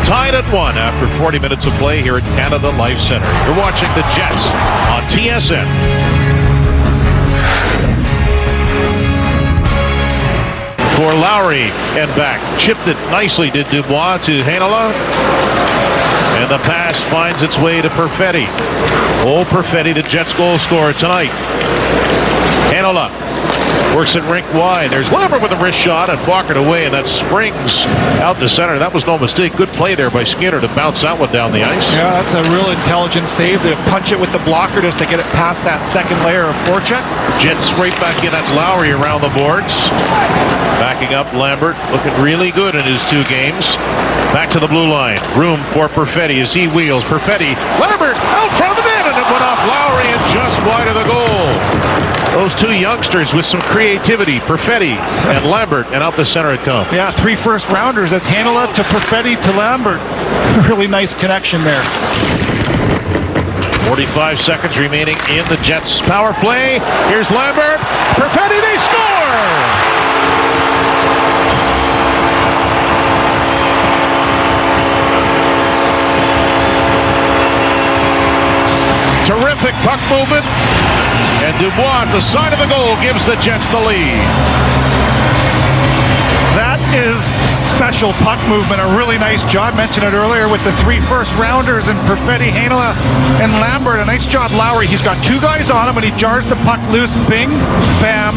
tied at 1 after 40 minutes of play here at Canada Life Center. You're watching the Jets on TSN. For Lowry and back. Chipped it nicely, did Dubois to Heinola. And the pass finds its way to Perfetti. Oh, Perfetti, the Jets goal scorer tonight. Heinola works it rink wide. There's Lambert with a wrist shot and blocked away, and that springs out to center. That was no mistake. Good play there by Skinner to bounce that one down the ice. Yeah, that's a real intelligent save to punch it with the blocker just to get it past that second layer of forecheck. Jets right back in. That's Lowry around the boards. Backing up, Lambert looking really good in his 2 games. Back to the blue line. Room for Perfetti as he wheels. Perfetti, Lambert out front of the net, and it went off Lowry and just wide of the goal. Those 2 youngsters with some creativity, Perfetti and Lambert, and out the center it comes. Yeah, 3 first-rounders. That's Heinola to Perfetti to Lambert. Really nice connection there. 45 seconds remaining in the Jets' power play. Here's Lambert. Perfetti, they score! Terrific puck movement. And Dubois at the side of the goal gives the Jets the lead. That is special puck movement. A really nice job. Mentioned it earlier with the 3 first-rounders and Perfetti, Heinola, and Lambert. A nice job, Lowry. He's got 2 guys on him, and he jars the puck loose. Bing, bam,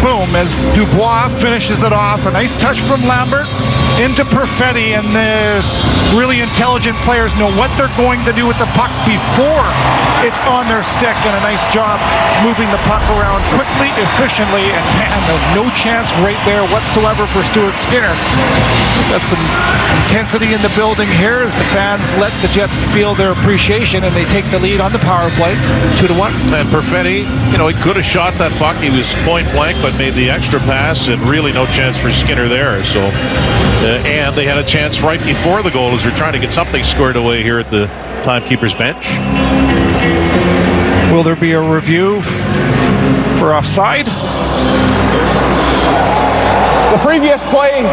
boom, as Dubois finishes it off. A nice touch from Lambert into Perfetti, and the really intelligent players know what they're going to do with the puck before it's on their stick, and a nice job moving the puck around quickly, efficiently, and man, no chance right there whatsoever for Stuart Skinner. Got some intensity in the building here as the fans let the Jets feel their appreciation, and they take the lead on the power play, 2-1. And Perfetti, he could have shot that puck. He was point blank, but made the extra pass, and really no chance for Skinner there. So, and they had a chance right before the goal as they're trying to get something squared away here at the timekeeper's bench. Will there be a review for offside? The previous play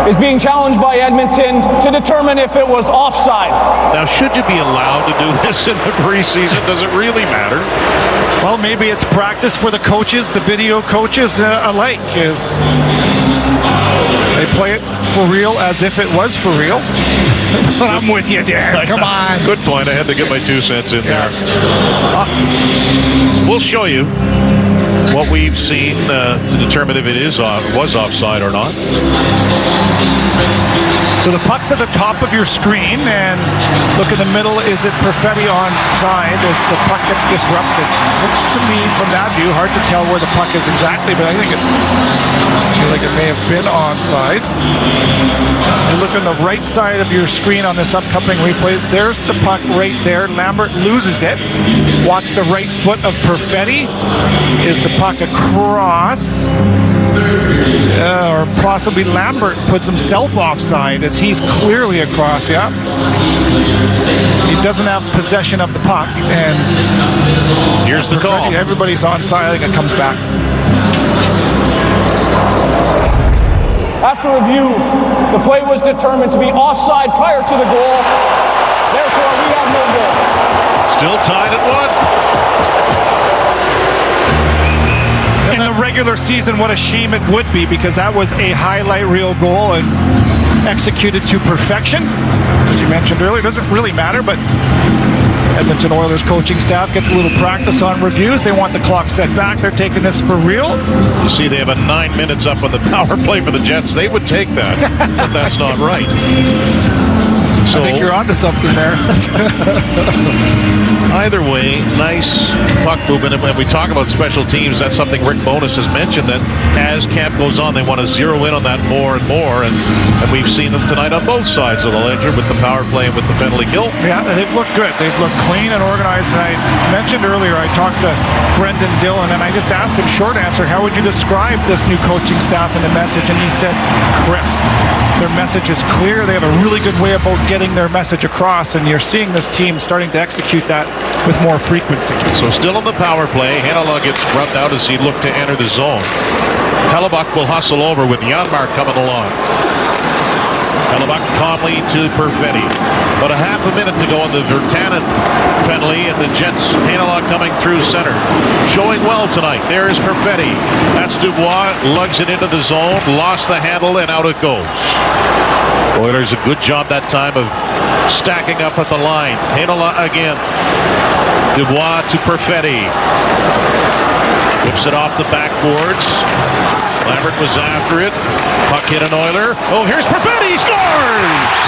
is being challenged by Edmonton to determine if it was offside. Now, should you be allowed to do this in the preseason? Does it really matter? Well, maybe it's practice for the coaches, the video coaches alike, is they play it for real as if it was for real. But I'm with you, Dan. Come on. Good point. I had to get my 2 cents in there. We'll show you what we've seen to determine if it was offside or not. So the puck's at the top of your screen, and look in the middle. Is it Perfetti onside as the puck gets disrupted? Looks to me from that view hard to tell where the puck is exactly, but I feel like it may have been onside. You look on the right side of your screen on this upcoming replay. There's the puck right there. Lambert loses it. Watch the right foot of Perfetti. Is the puck across? Or possibly Lambert puts himself offside as he's clearly across. Yeah, he doesn't have possession of the puck, and here's the call. Everybody's onside. I think it comes back. After review, the play was determined to be offside prior to the goal. Therefore, we have no goal. Still tied at 1. In the regular season, what a shame it would be, because that was a highlight reel goal and executed to perfection. As you mentioned earlier, it doesn't really matter, but Edmonton Oilers coaching staff gets a little practice on reviews. They want the clock set back. They're taking this for real. You see, they have a 9 minutes up on the power play for the Jets. They would take that, but that's not right. So, I think you're onto something there. Either way, nice puck movement. And when we talk about special teams, that's something Rick Bowness has mentioned, that as camp goes on, they want to zero in on that more and more. And we've seen them tonight on both sides of the ledger, with the power play and with the penalty kill. Yeah, they've looked good. They've looked clean and organized. And I mentioned earlier, I talked to Brendan Dillon, and I just asked him, short answer, how would you describe this new coaching staff and the message? And he said, crisp. Their message is clear. They have a really good way about getting their message across, and you're seeing this team starting to execute that with more frequency. So still on the power play, Hanala gets rubbed out as he looked to enter the zone. Hellebuck will hustle over with Janmark coming along. Hellebuck calmly to Perfetti. About a half a minute to go on the Virtanen penalty, and the Jets, Hanala coming through center. Showing well tonight. There is Perfetti. That's Dubois, lugs it into the zone, lost the handle, and out it goes. Oilers a good job that time of stacking up at the line. Hanala again. Dubois to Perfetti. Whips it off the backboards. Lambert was after it. Puck hit an Oiler. Oh, here's Perfetti. He scores!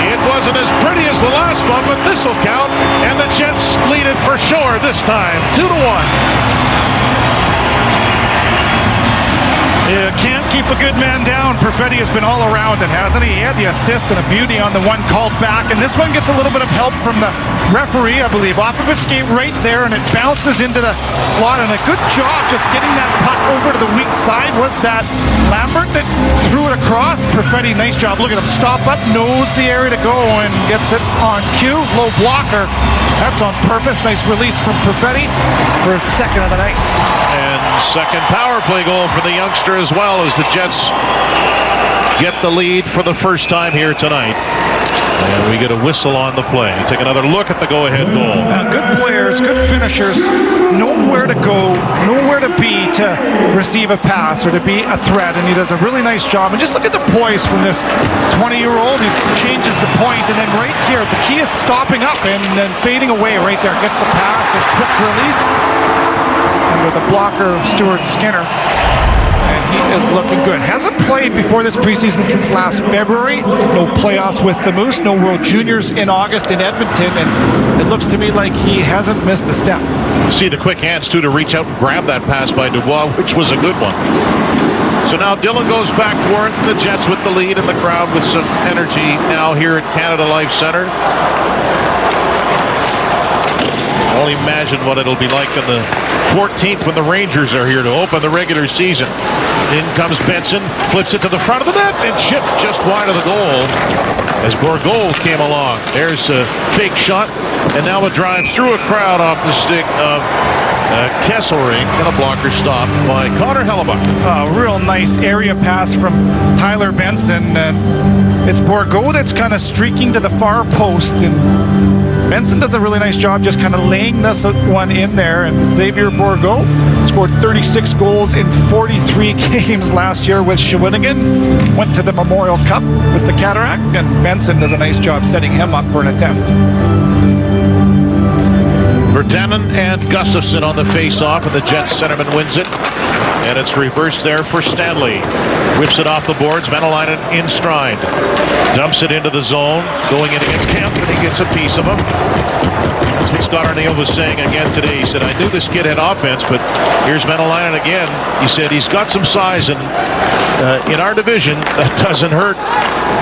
It wasn't as pretty as the last one, but this will count. And the Jets lead it for sure this time. 2-1. You can't keep a good man down. Perfetti has been all around it, hasn't he? He had the assist and a beauty on the one called back, and this one gets a little bit of help from the referee, I believe, off of his skate right there, and it bounces into the slot, and a good job just getting that puck over to the weak side. Was that Lambert that threw it across? Perfetti, nice job. Look at him stop up, knows the area to go, and gets it on cue. Low blocker. That's on purpose. Nice release from Perfetti for his second of the night. And second power play goal for the youngster as well, as the Jets get the lead for the first time here tonight. And we get a whistle on the play. Take another look at the go-ahead goal. Good players, good finishers, know where to go, know where to be to receive a pass or to be a threat, and he does a really nice job. And just look at the poise from this 20-year-old. He changes the point, and then right here, the key is stopping up and then fading away right there. Gets the pass and quick release. And with the blocker of Stuart Skinner. And he is looking good. Hasn't played before this preseason since last February. No playoffs with the Moose, no World Juniors in August in Edmonton, and it looks to me like he hasn't missed a step. See the quick hands, too, to reach out and grab that pass by Dubois, which was a good one. So now Dillon goes back for it. The Jets with the lead and the crowd with some energy now here at Canada Life Centre. Only imagine what it'll be like on the 14th when the Rangers are here to open the regular season. In comes Benson, flips it to the front of the net, and chipped just wide of the goal as Bourgault came along. There's a fake shot, and now a drive through a crowd off the stick of Kesselring, and a blocker stop by Connor Hellebuck. A real nice area pass from Tyler Benson, and it's Bourgault that's kind of streaking to the far post, and Benson does a really nice job just kind of laying this one in there. And Xavier Bourgault scored 36 goals in 43 games last year with Shawinigan. Went to the Memorial Cup with the Cataract, and Benson does a nice job setting him up for an attempt. Virtanen and Gustafsson on the face-off, and the Jets centerman wins it. And it's reversed there for Stanley. Whips it off the boards. Menelainen in stride. Dumps it into the zone. Going in against Kemp, and he gets a piece of him. That's what Scott Arniel was saying again today. He said, I knew this kid had offense, but here's Menelainen again. He said he's got some size, and in our division, that doesn't hurt.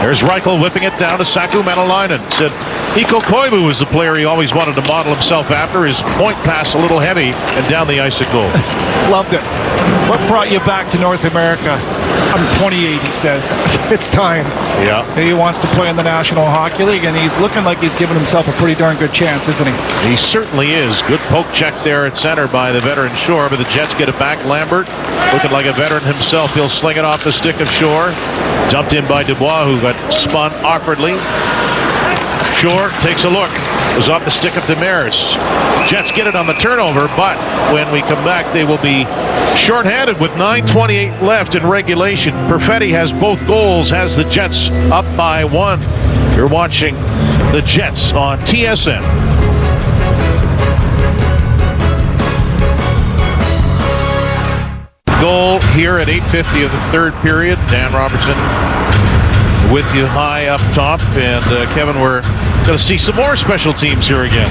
There's Reichel whipping it down to Saku Menelainen. Said Iko Koivu was the player he always wanted to model himself after. His point pass a little heavy, and down the ice it goes. Loved it. What brought you back to North America? I'm 28, he says. It's time. Yeah. He wants to play in the National Hockey League, and he's looking like he's given himself a pretty darn good chance, isn't he? He certainly is. Good poke check there at center by the veteran Shore, but the Jets get it back. Lambert, looking like a veteran himself. He'll sling it off the stick of Shore. Dumped in by Dubois, who got spun awkwardly. Shore takes a look. Was off the stick of Demers. Jets get it on the turnover, but when we come back, they will be shorthanded with 9:28 left in regulation. Perfetti has both goals, has the Jets up by 1. You're watching the Jets on TSN. Goal here at 8:50 of the third period. Dan Robertson with you high up top, and Kevin, we're going to see some more special teams here again.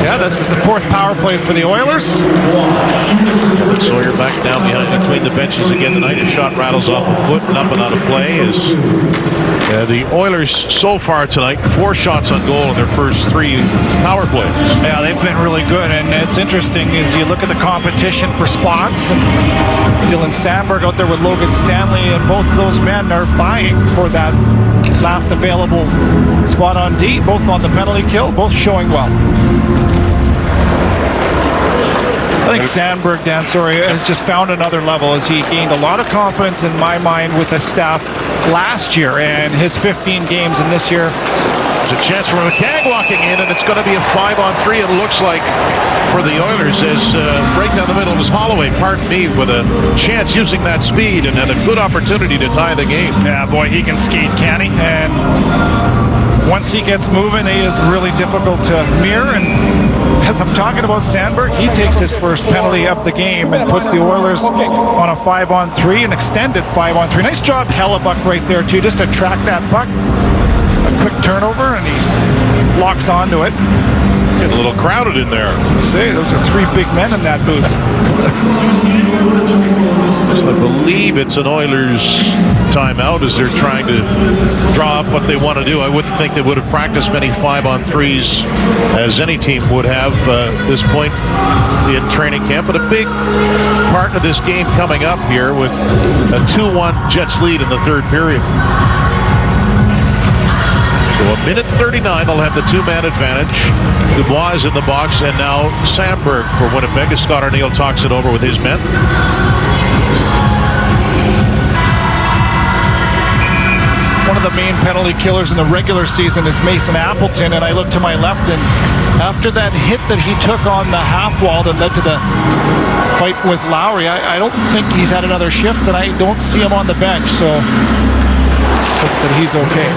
Yeah, this is the fourth power play for the Oilers. Sawyer back down behind between the benches again tonight. His shot rattles off a foot and up and out of play. As the Oilers so far tonight, 4 shots on goal in their first 3 power plays. Yeah, they've been really good, and it's interesting as you look at the competition for spots, and Dylan Sandberg out there with Logan Stanley, and both of those men are vying for that last available spot on D, both on the penalty kill, both showing well. I think Sandberg, Dan, has just found another level as he gained a lot of confidence in my mind with the staff last year, and his 15 games in this year. There's a chance for McCann walking in, and it's going to be a 5-on-3, it looks like, for the Oilers, as right down the middle was Holloway, pardon me, with a chance using that speed and had a good opportunity to tie the game. Yeah, boy, he can skate, can he? And once he gets moving, he is really difficult to mirror. And as I'm talking about Sandberg, he takes his first penalty of the game and puts the Oilers on a 5-on-3, an extended 5-on-3. Nice job, Hellebuck, right there, too, just to track that puck. A quick turnover, and he locks onto it. Getting a little crowded in there. Say, those are 3 big men in that booth. So I believe it's an Oilers timeout as they're trying to draw up what they want to do. I wouldn't think they would have practiced many 5-on-3s as any team would have at this point in training camp. But a big part of this game coming up here with a 2-1 Jets lead in the third period. So a minute 39, they'll have the 2-man advantage. Dubois is in the box, and now Sandberg for Winnipeg as Scott Arniel talks it over with his men. One of the main penalty killers in the regular season is Mason Appleton, and I look to my left, and after that hit that he took on the half wall that led to the fight with Lowry, I don't think he's had another shift, and I don't see him on the bench, so hope that he's okay.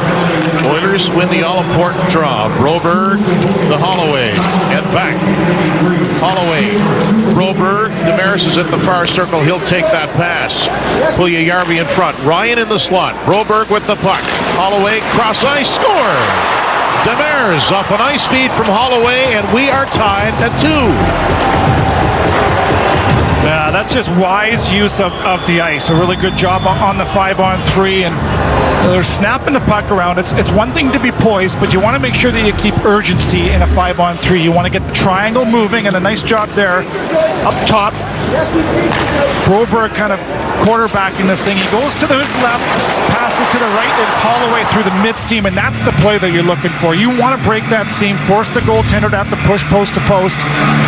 Oilers win the all-important draw. Broberg, the Holloway, and back. Holloway. Broberg. Damaris is at the far circle. He'll take that pass. Puljujarvi in front. Ryan in the slot. Broberg with the puck. Holloway, cross ice, score! Damaris off an ice feed from Holloway, and we are tied at 2. Yeah, that's just wise use of the ice. A really good job on the 5-on-3, and they're snapping the puck around. It's one thing to be poised, but you want to make sure that you keep urgency in a 5-on-3. You want to get the triangle moving, and a nice job there up top. Broberg kind of quarterbacking this thing. He goes to his left, passes to the right, and it's Holloway through the mid-seam, and that's the play that you're looking for. You want to break that seam, force the goaltender to have to push post to post,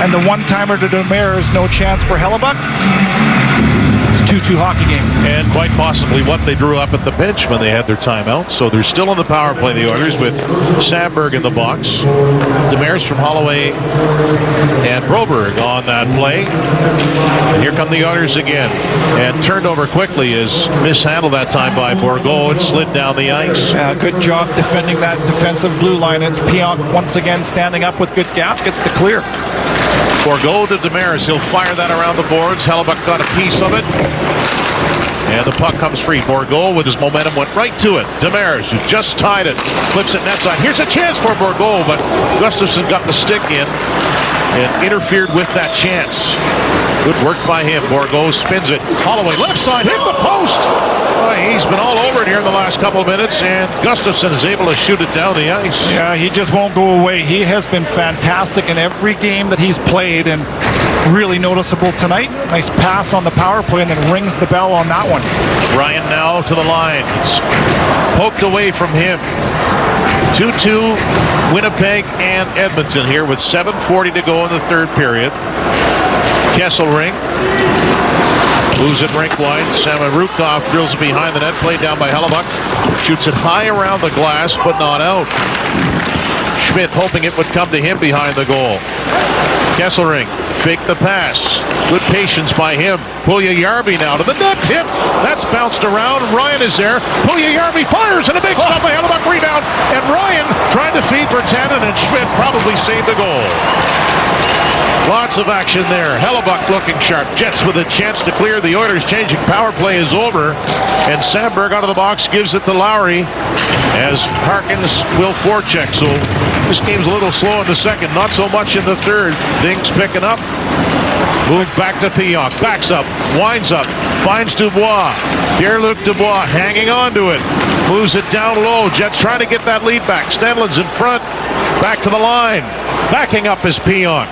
and the one-timer to Damaris, no chance for Hellebuck. It's a 2-2 hockey game. And quite possibly what they drew up at the bench when they had their timeout. So they're still on the power play, the Oilers, with Sandberg in the box. Damaris from Holloway and Broberg on that play. And here come the Oilers again. And turned over quickly is mishandled that time by Bourgault and slid down the ice. Good job defending that defensive blue line. It's Pionk once again standing up with good gap, gets the clear. Bourgault to Damaris. He'll fire that around the boards. Hellebuck got a piece of it. And the puck comes free. Bourgault with his momentum went right to it. Damaris, who just tied it, flips it net side. Here's a chance for Bourgault, but Gustafsson got the stick in and interfered with that chance. Good work by him. Bourgault spins it. Holloway left side, hit the post. Boy, he's been all over it here in the last couple of minutes, and Gustafsson is able to shoot it down the ice. Yeah, he just won't go away. He has been fantastic in every game that he's played, and really noticeable tonight. Nice pass on the power play, and then rings the bell on that one. Ryan now to the line. It's poked away from him. 2-2 Winnipeg and Edmonton here with 7:40 to go in the third period. Kesselring moves it rink wide. Samorukov drills it behind the net. Played down by Hellebuck. Shoots it high around the glass, but not out. Schmidt hoping it would come to him behind the goal. Kesselring faked the pass. Good patience by him. Puljujarvi now to the net. Tipped. That's bounced around. Ryan is there. Puljujarvi fires and a big stop by Hellebuck. Rebound. And Ryan trying to feed Bertanen, and Schmidt probably saved the goal. Lots of action there. Hellebuck looking sharp. Jets with a chance to clear. The Oilers changing power play is over. And Sandberg out of the box gives it to Lowry as Harkins will forecheck. So this game's a little slow in the second. Not so much in the third. Things picking up. Moved back to Pionk. Backs up. Winds up. Finds Dubois. Pierre-Luc Dubois hanging on to it. Moves it down low. Jets trying to get that lead back. Stenlin's in front. Back to the line. Backing up is Pionk.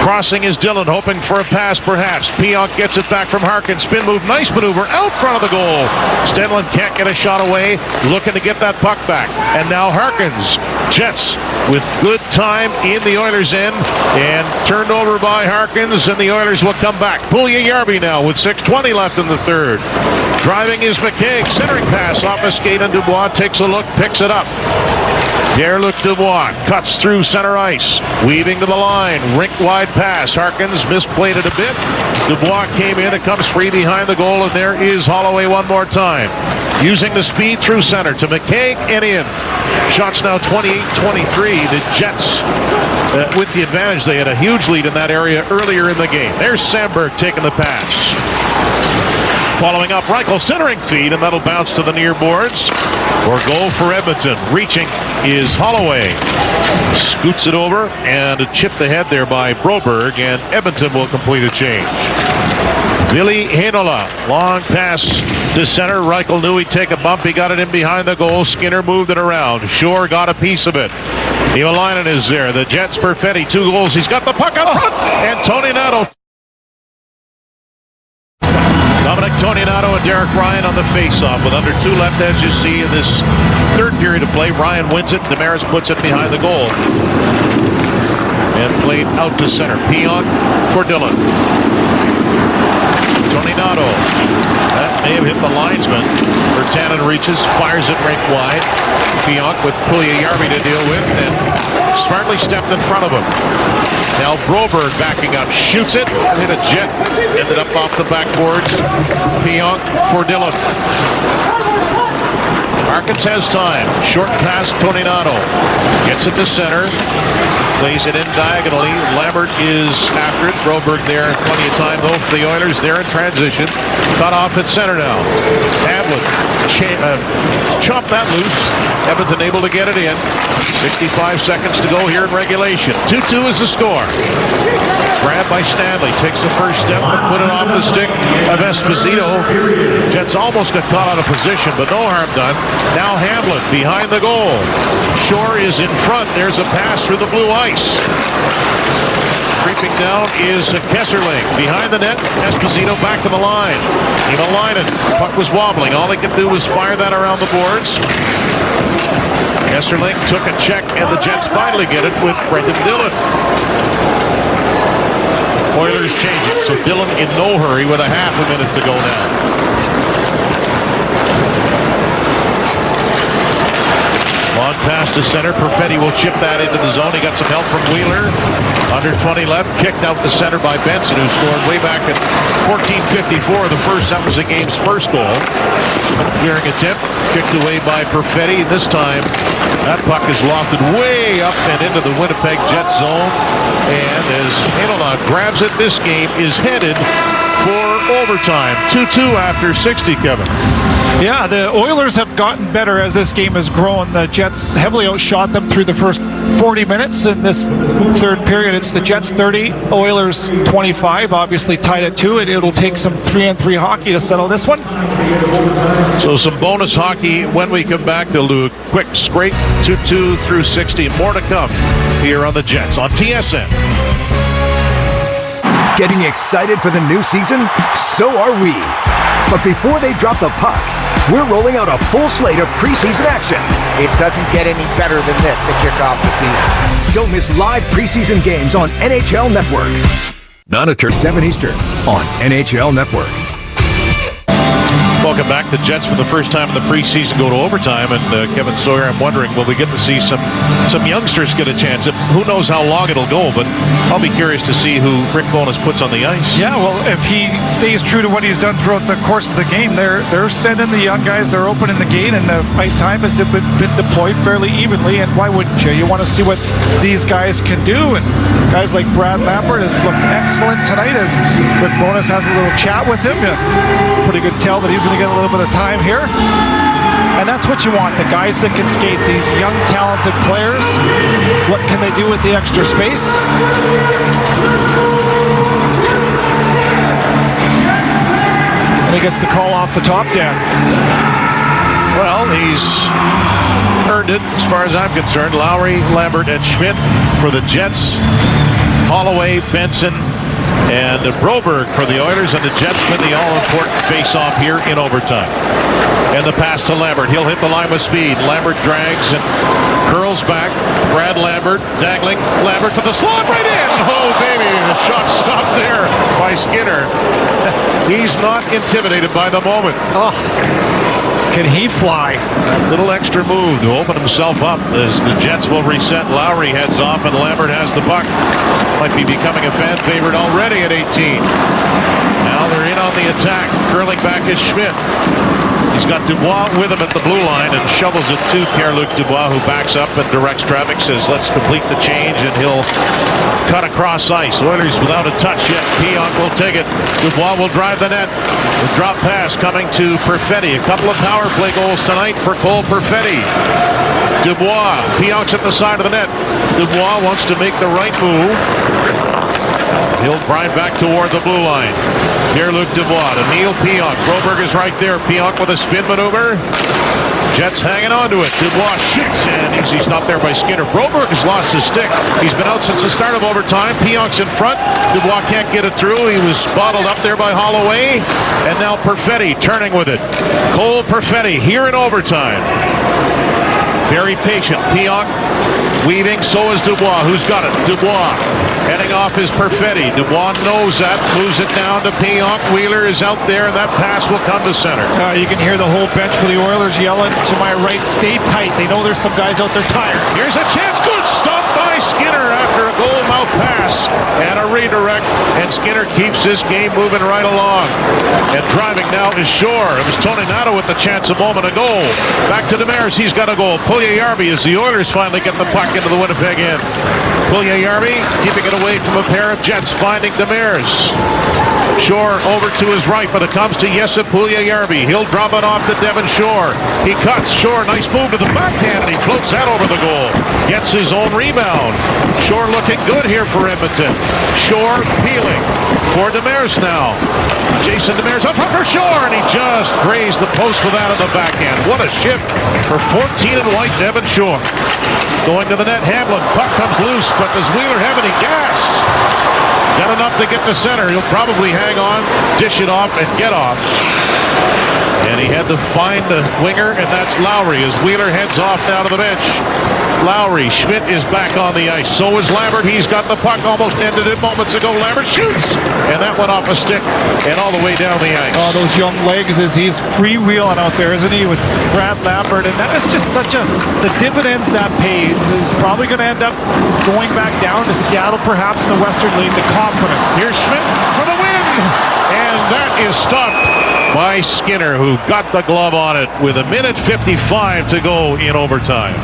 Crossing is Dillon, hoping for a pass perhaps. Pionk gets it back from Harkins. Spin move, nice maneuver, out front of the goal. Stenlin can't get a shot away, looking to get that puck back. And now Harkins. Jets with good time in the Oilers' end, and turned over by Harkins, and the Oilers will come back. Puljujarvi now with 6:20 left in the third. Driving is McKaig. Centering pass off a skate, and Dubois takes a look, picks it up. Pierre-Luc Dubois cuts through center ice, weaving to the line, rink-wide pass. Harkins misplayed it a bit. Dubois came in, it comes free behind the goal, and there is Holloway one more time. Using the speed through center to McKaig and in. Shots now 28-23. The Jets with the advantage. They had a huge lead in that area earlier in the game. There's Sandberg taking the pass. Following up, Reichel centering feed, and that'll bounce to the near boards. Or goal for Edmonton. Reaching is Holloway. Scoots it over, and a chipped ahead there by Broberg, and Edmonton will complete a change. Billy Heinola, long pass to center. Reichel knew he'd take a bump. He got it in behind the goal. Skinner moved it around. Shore got a piece of it. Ivalainen is there. The Jets, Perfetti, 2 goals. He's got the puck up front, and Toninato. Dominic Toninato and Derek Ryan on the face-off with under 2 left, as you see in this third period of play. Ryan wins it. Damaris puts it behind the goal. And played out to center. Pionk for Dillon. Toninato. That may have hit the linesman. Bertanen reaches, fires it rink wide. Pionk with Puljujarvi to deal with, and smartly stepped in front of him. Now Broberg backing up, shoots it, hit a jet, ended up off the backboards. Pionk for Dillon. Harkins has time. Short pass, Toninato. Gets it to center. Plays it in diagonally. Lambert is after it. Broberg there. Plenty of time, though, for the Oilers. They're in transition. Cut off at center now. Hamblin chopped that loose. Edmonton able to get it in. 65 seconds to go here in regulation. 2-2 is the score. Grabbed by Stanley. Takes the first step and put it off the stick of Esposito. Jets almost got caught out of position, but no harm done. Now Hamblin behind the goal. Shore is in front. There's a pass through the blue ice. Creeping down is Kesserling. Behind the net, Esposito back to the line. Niemelainen. Puck was wobbling. All they could do was fire that around the boards. Kesserling took a check, and the Jets finally get it with Brendan Dillon. Oilers changing, so Dillon in no hurry with a half a minute to go now. Long pass to center. Perfetti will chip that into the zone. He got some help from Wheeler. Under 20 left. Kicked out to center by Benson, who scored way back at 14:54. The first, that was the game's first goal. Clearing attempt. Kicked away by Perfetti. This time, that puck is lofted way up and into the Winnipeg Jets zone. And as Hanola grabs it, this game is headed for overtime. 2-2 after 60, Kevin. Yeah, the Oilers have gotten better as this game has grown. The Jets heavily outshot them through the first 40 minutes. In this third period, it's the Jets 30, Oilers 25, obviously tied at 2. It'll take some 3-on-3 hockey to settle this one. So some bonus hockey when we come back. They'll do a quick scrape. 2-2 through 60. More to come here on the Jets on TSN. Getting excited for the new season? So are we. But before they drop the puck, we're rolling out a full slate of preseason action. It doesn't get any better than this to kick off the season. Don't miss live preseason games on NHL Network. Non-attorney. 7 Eastern on NHL Network. Welcome back. The Jets for the first time in the preseason go to overtime, and Kevin Sawyer, I'm wondering, will we get to see some youngsters get a chance? Who knows how long it'll go, but I'll be curious to see who Rick Bowness puts on the ice. Yeah, well, if he stays true to what he's done throughout the course of the game, they're sending the young guys, they're opening the gate, and the ice time has been deployed fairly evenly, and why wouldn't you? You want to see what these guys can do, and guys like Brad Lambert has looked excellent tonight as Rick Bowness has a little chat with him. Pretty good tell that he's going to get a little bit of time here. And that's what you want, the guys that can skate, these young, talented players. What can they do with the extra space? And he gets the call off the top, Dan. Well, he's earned it as far as I'm concerned. Lowry, Lambert, and Schmidt for the Jets. Holloway, Benson, and Broberg for the Oilers, and the Jets win the all-important face-off here in overtime. And the pass to Lambert. He'll hit the line with speed. Lambert drags and curls back. Brad Lambert dangling. Lambert to the slot right in. Oh, baby. The shot stopped there by Skinner. He's not intimidated by the moment. Oh, can he fly? A little extra move to open himself up as the Jets will reset. Lowry heads off, and Lambert has the puck. Might be becoming a fan favorite already at 18. Now they're in on the attack. Curling back is Schmidt. He's got Dubois with him at the blue line and shovels it to Pierre-Luc Dubois, who backs up and directs traffic, says let's complete the change, and he'll cut across ice. Oilers without a touch yet. Pionk will take it. Dubois will drive the net. The drop pass coming to Perfetti. A couple of power play goals tonight for Cole Perfetti. Dubois. Pionk's at the side of the net. Dubois wants to make the right move. He'll grind back toward the blue line. Pierre-Luc Dubois to Neil Pionk. Broberg is right there. Pionk with a spin maneuver. Jets hanging on to it. Dubois shoots, and easy stop there by Skinner. Broberg has lost his stick. He's been out since the start of overtime. Pionk's in front. Dubois can't get it through. He was bottled up there by Holloway. And now Perfetti turning with it. Cole Perfetti here in overtime. Very patient. Pionk weaving. So is Dubois. Who's got it? Dubois. Heading off is Perfetti. Dubois knows that. Moves it down to Pionk. Wheeler is out there, and that pass will come to center. You can hear the whole bench for the Oilers yelling to my right, stay tight. They know there's some guys out there tired. Here's a chance. Good stop by Skinner after a goal mouth pass and a redirect. And Skinner keeps this game moving right along. And driving now is Shore. It was Tony Nato with the chance a moment ago. Back to Demers. He's got a goal. Puljujärvi as the Oilers finally get the puck into the Winnipeg end. Puljujärvi keeping it away from a pair of Jets, finding Demers. Shore over to his right, but it comes to Jesse Puljujärvi. He'll drop it off to Devon Shore. He cuts. Shore, nice move to the backhand, and he floats that over the goal. Gets his own rebound. Shore looking good here for Edmonton. Shore peeling for Demers now. Jason Demers up for Shore, and he just grazed the post with that on the backhand. What a shift for 14 and white Devon Shore. Going to the net, Hamblin. Puck comes loose, but does Wheeler have any gas? Got enough to get to center. He'll probably hang on, dish it off, and get off. And he had to find the winger, and that's Lowry as Wheeler heads off down to the bench. Lowry, Schmidt is back on the ice. So is Lambert. He's got the puck, almost ended it moments ago. Lambert shoots, and that went off a stick and all the way down the ice. Oh, those young legs as he's freewheeling out there, isn't he, with Brad Lambert? And that is just such the dividends that pays is probably going to end up going back down to Seattle, perhaps in the Western League, the confidence. Here's Schmidt for the win, and that is stopped by Skinner, who got the glove on it with 1:55 to go in overtime.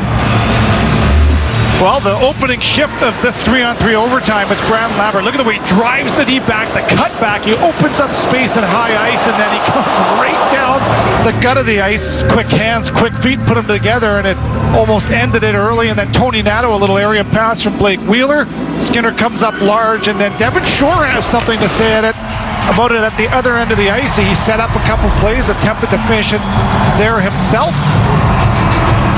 Well, the opening shift of this 3-on-3 overtime, it's Brad Lambert. Look at the way he drives the D back, the cutback. He opens up space in high ice, and then he comes right down the gut of the ice. Quick hands, quick feet, put them together, and it almost ended it early. And then Tony Nato, a little area pass from Blake Wheeler. Skinner comes up large, and then Devon Shore has something to say about it at the other end of the ice. He set up a couple plays, attempted to finish it there himself.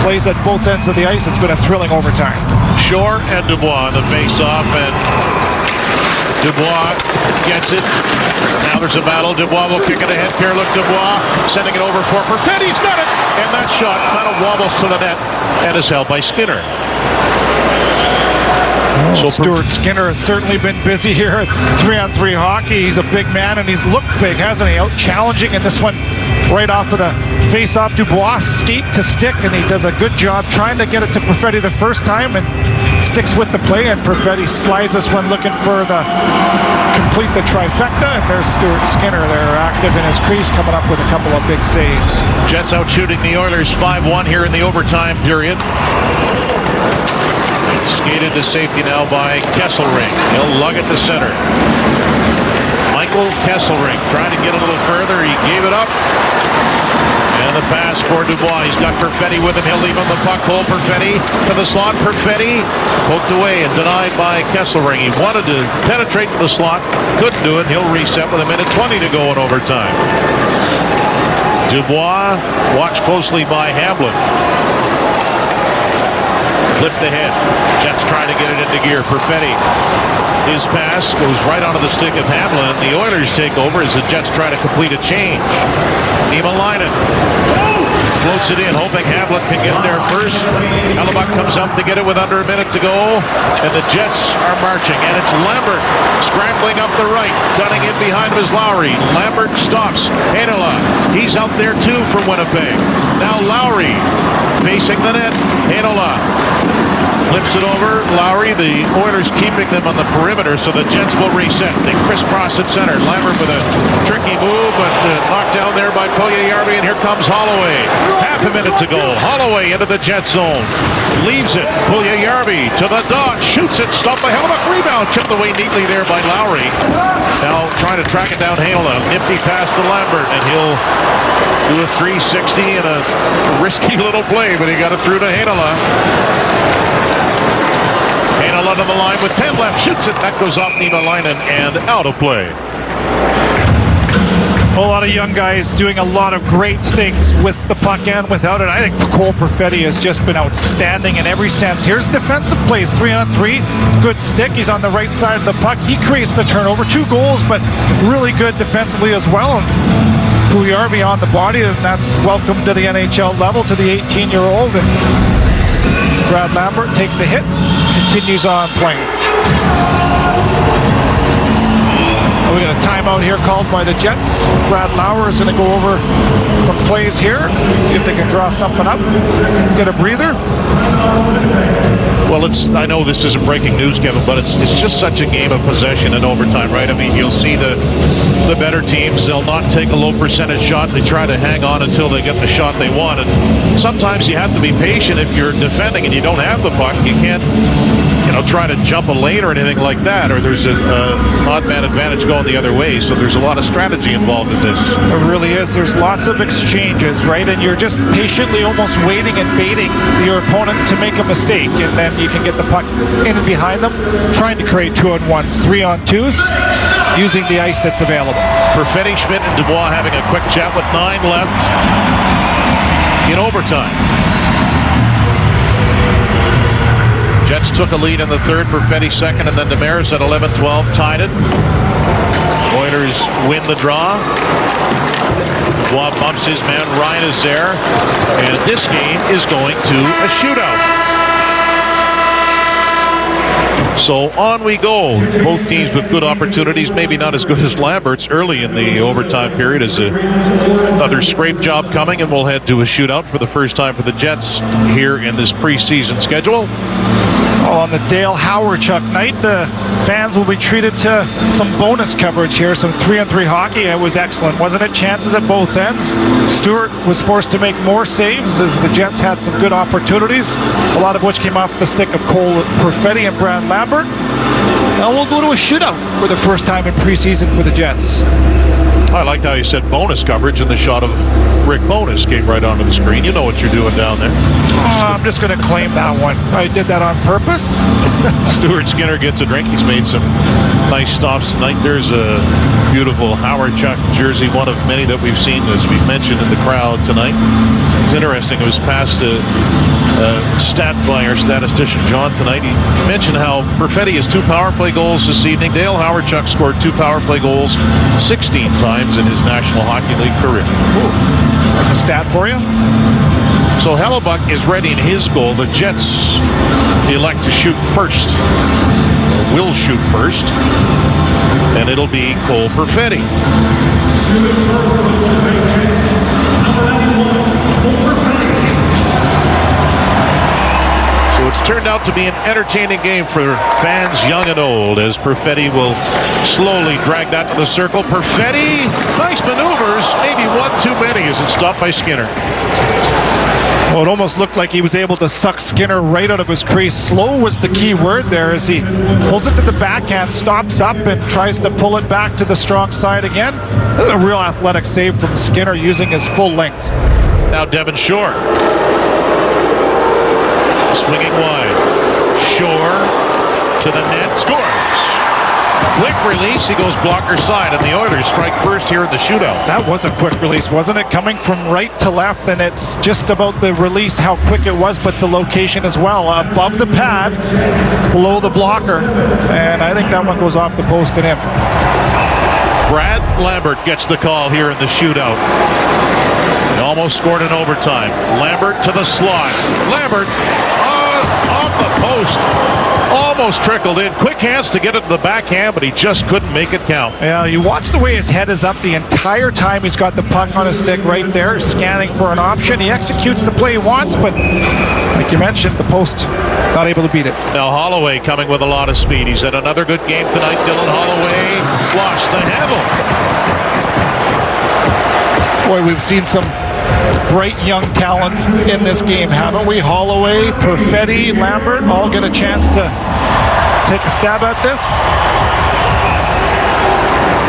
Plays at both ends of the ice. It's been a thrilling overtime. Shore and Dubois the face-off, and Dubois gets it. Now there's a battle. Dubois will kick it ahead. Pierre-Luc Dubois sending it over for Perfetti. He's got it, and that shot kind of wobbles to the net and is held by Skinner. So Stuart Skinner has certainly been busy here at 3-on-3 hockey. He's a big man, and he's looked big, hasn't he? Out challenging in this one right off of the face-off. Dubois skate to stick, and he does a good job trying to get it to Perfetti the first time and sticks with the play, and Perfetti slides this one looking for the complete the trifecta, and there's Stuart Skinner there active in his crease, coming up with a couple of big saves. Jets out shooting the Oilers 5-1 here in the overtime period. Skated to safety now by Kesselring. He'll lug it to center. Michael Kesselring trying to get a little further. He gave it up. And the pass for Dubois. He's got Perfetti with him. He'll leave him the puck hole. Perfetti to the slot. Perfetti poked away and denied by Kesselring. He wanted to penetrate the slot. Couldn't do it. He'll reset with 1:20 to go in overtime. Dubois watched closely by Hamblin. Flipped ahead. Jets trying to get it into gear. Perfetti. His pass goes right onto the stick of Hamlin. The Oilers take over as the Jets try to complete a change. Niemelainen floats it in, hoping Hamlin can get there first. Hellebuck comes up to get it with under a minute to go. And the Jets are marching. And it's Lambert scrambling up the right. Gunning in behind him is Lowry. Lambert stops. Heinola. He's out there too from Winnipeg. Now Lowry facing the net. Heinola flips it over. Lowry, the Oilers keeping them on the perimeter, so the Jets will reset. They crisscross at center. Lambert with a tricky move, but knocked down there by Puljujärvi, and here comes Holloway. Half a minute to go. Holloway into the Jet zone. Leaves it. Puljujärvi to the dot. Shoots it. Stopped by Hellebuck. Rebound. Chipped away neatly there by Lowry. Now trying to track it down Heinola. Nifty pass to Lambert, and he'll do a 360 and a risky little play, but he got it through to Heinola. Heinola to the line with 10 left. Shoots it. That goes off Niemelainen and out of play. A lot of young guys doing a lot of great things with the puck and without it. I think Cole Perfetti has just been outstanding in every sense. Here's defensive plays, 3-on-3. Good stick. He's on the right side of the puck. He creates the turnover. 2 goals, but really good defensively as well. And Puljujärvi on the body, and that's welcome to the NHL level, to the 18-year-old. And Brad Lambert takes a hit, continues on playing. We got a timeout here called by the Jets. Brad Lauer is going to go over some plays here, see if they can draw something up, get a breather. Well, I know this isn't breaking news, Kevin, but it's just such a game of possession in overtime, right? I mean, you'll see the the better teams, they'll not take a low percentage shot. They try to hang on until they get the shot they want. And sometimes you have to be patient if you're defending and you don't have the puck. You can't, try to jump a lane or anything like that, or there's an odd man advantage going the other way. So there's a lot of strategy involved in this. It really is. There's lots of exchanges, right? And you're just patiently almost waiting and baiting your opponent to make a mistake, and then you can get the puck in and behind them, trying to create 2-on-1s, 3-on-2s, using the ice that's available. Perfetti, Schmidt, and Dubois having a quick chat with 9 left in overtime. Jets took a lead in the third, Perfetti second, and then Demers at 11-12 tied it. Oilers win the draw. Dubois bumps his man, Ryan is there, and this game is going to a shootout. So on we go. Both teams with good opportunities, maybe not as good as Lambert's early in the overtime period. As another scrape job coming, and we'll head to a shootout for the first time for the Jets here in this preseason schedule. Well, on the Dale Hawerchuk night, the fans will be treated to some bonus coverage here, some 3-on-3 hockey. It was excellent, wasn't it? Chances at both ends. Stewart was forced to make more saves as the Jets had some good opportunities, a lot of which came off the stick of Cole Perfetti and Brad Lambert. Now we'll go to a shootout for the first time in preseason for the Jets. I liked how you said bonus coverage, and the shot of Rick Bowness came right onto the screen. You know what you're doing down there. I'm just going to claim that one. I did that on purpose. Stuart Skinner gets a drink. He's made some nice stops tonight. There's a beautiful Hawerchuk jersey, one of many that we've seen, as we've mentioned, in the crowd tonight. It's interesting. It was passed a stat by our statistician John tonight. He mentioned how Perfetti has 2 power play goals this evening. Dale Hawerchuk scored 2 power play goals 16 times in his National Hockey League career. Ooh, there's a stat for you. So Hellebuck is ready in his goal. The Jets elect to shoot first, or will shoot first, and it'll be Cole Perfetti. So it's turned out to be an entertaining game for fans young and old, as Perfetti will slowly drag that to the circle. Perfetti, nice maneuvers, maybe one too many as it's stopped by Skinner. Well, it almost looked like he was able to suck Skinner right out of his crease. Slow was the key word there, as he pulls it to the backhand, stops up, and tries to pull it back to the strong side again. This is a real athletic save from Skinner using his full length. Now Devin Shore. Swinging wide. Shore to the net, scores. Quick release, he goes blocker side, and the Oilers strike first here in the shootout. That was a quick release, wasn't it? Coming from right to left, and it's just about the release, how quick it was, but the location as well. Above the pad, below the blocker, and I think that one goes off the post and in. Brad Lambert gets the call here in the shootout. He almost scored in overtime. Lambert to the slot. Lambert off the post. Almost trickled in. Quick hands to get it to the backhand, but he just couldn't make it count. Yeah, you watch the way his head is up the entire time. He's got the puck on his stick right there, scanning for an option. He executes the play he wants, but like you mentioned, the post not able to beat it. Now Holloway coming with a lot of speed. He's had another good game tonight. Dylan Holloway lost the handle. Boy, we've seen some bright young talent in this game, haven't we? Holloway, Perfetti, Lambert all get a chance to take a stab at this.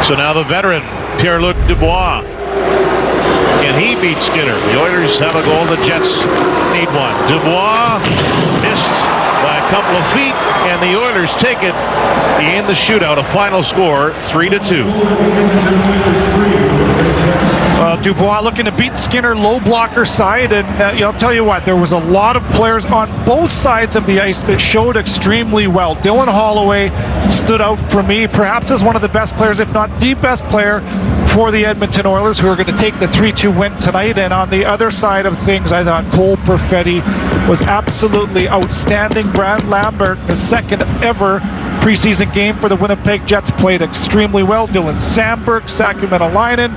So now the veteran, Pierre-Luc Dubois. Can he beat Skinner? The Oilers have a goal. The Jets need one. Dubois missed by a couple of feet, and the Oilers take it in the shootout. A final score, 3-2. Dubois looking to beat Skinner low blocker side, and I'll tell you what, there was a lot of players on both sides of the ice that showed extremely well. Dylan Holloway stood out for me, perhaps as one of the best players, if not the best player for the Edmonton Oilers, who are going to take the 3-2 win tonight. And on the other side of things, I thought Cole Perfetti was absolutely outstanding. Brad Lambert, the second ever preseason game for the Winnipeg Jets, played extremely well. Dylan Samberg, Sacramento Linen,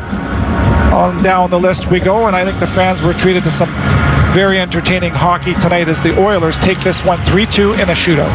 on down the list we go, and I think the fans were treated to some very entertaining hockey tonight as the Oilers take this one 3-2 in a shootout.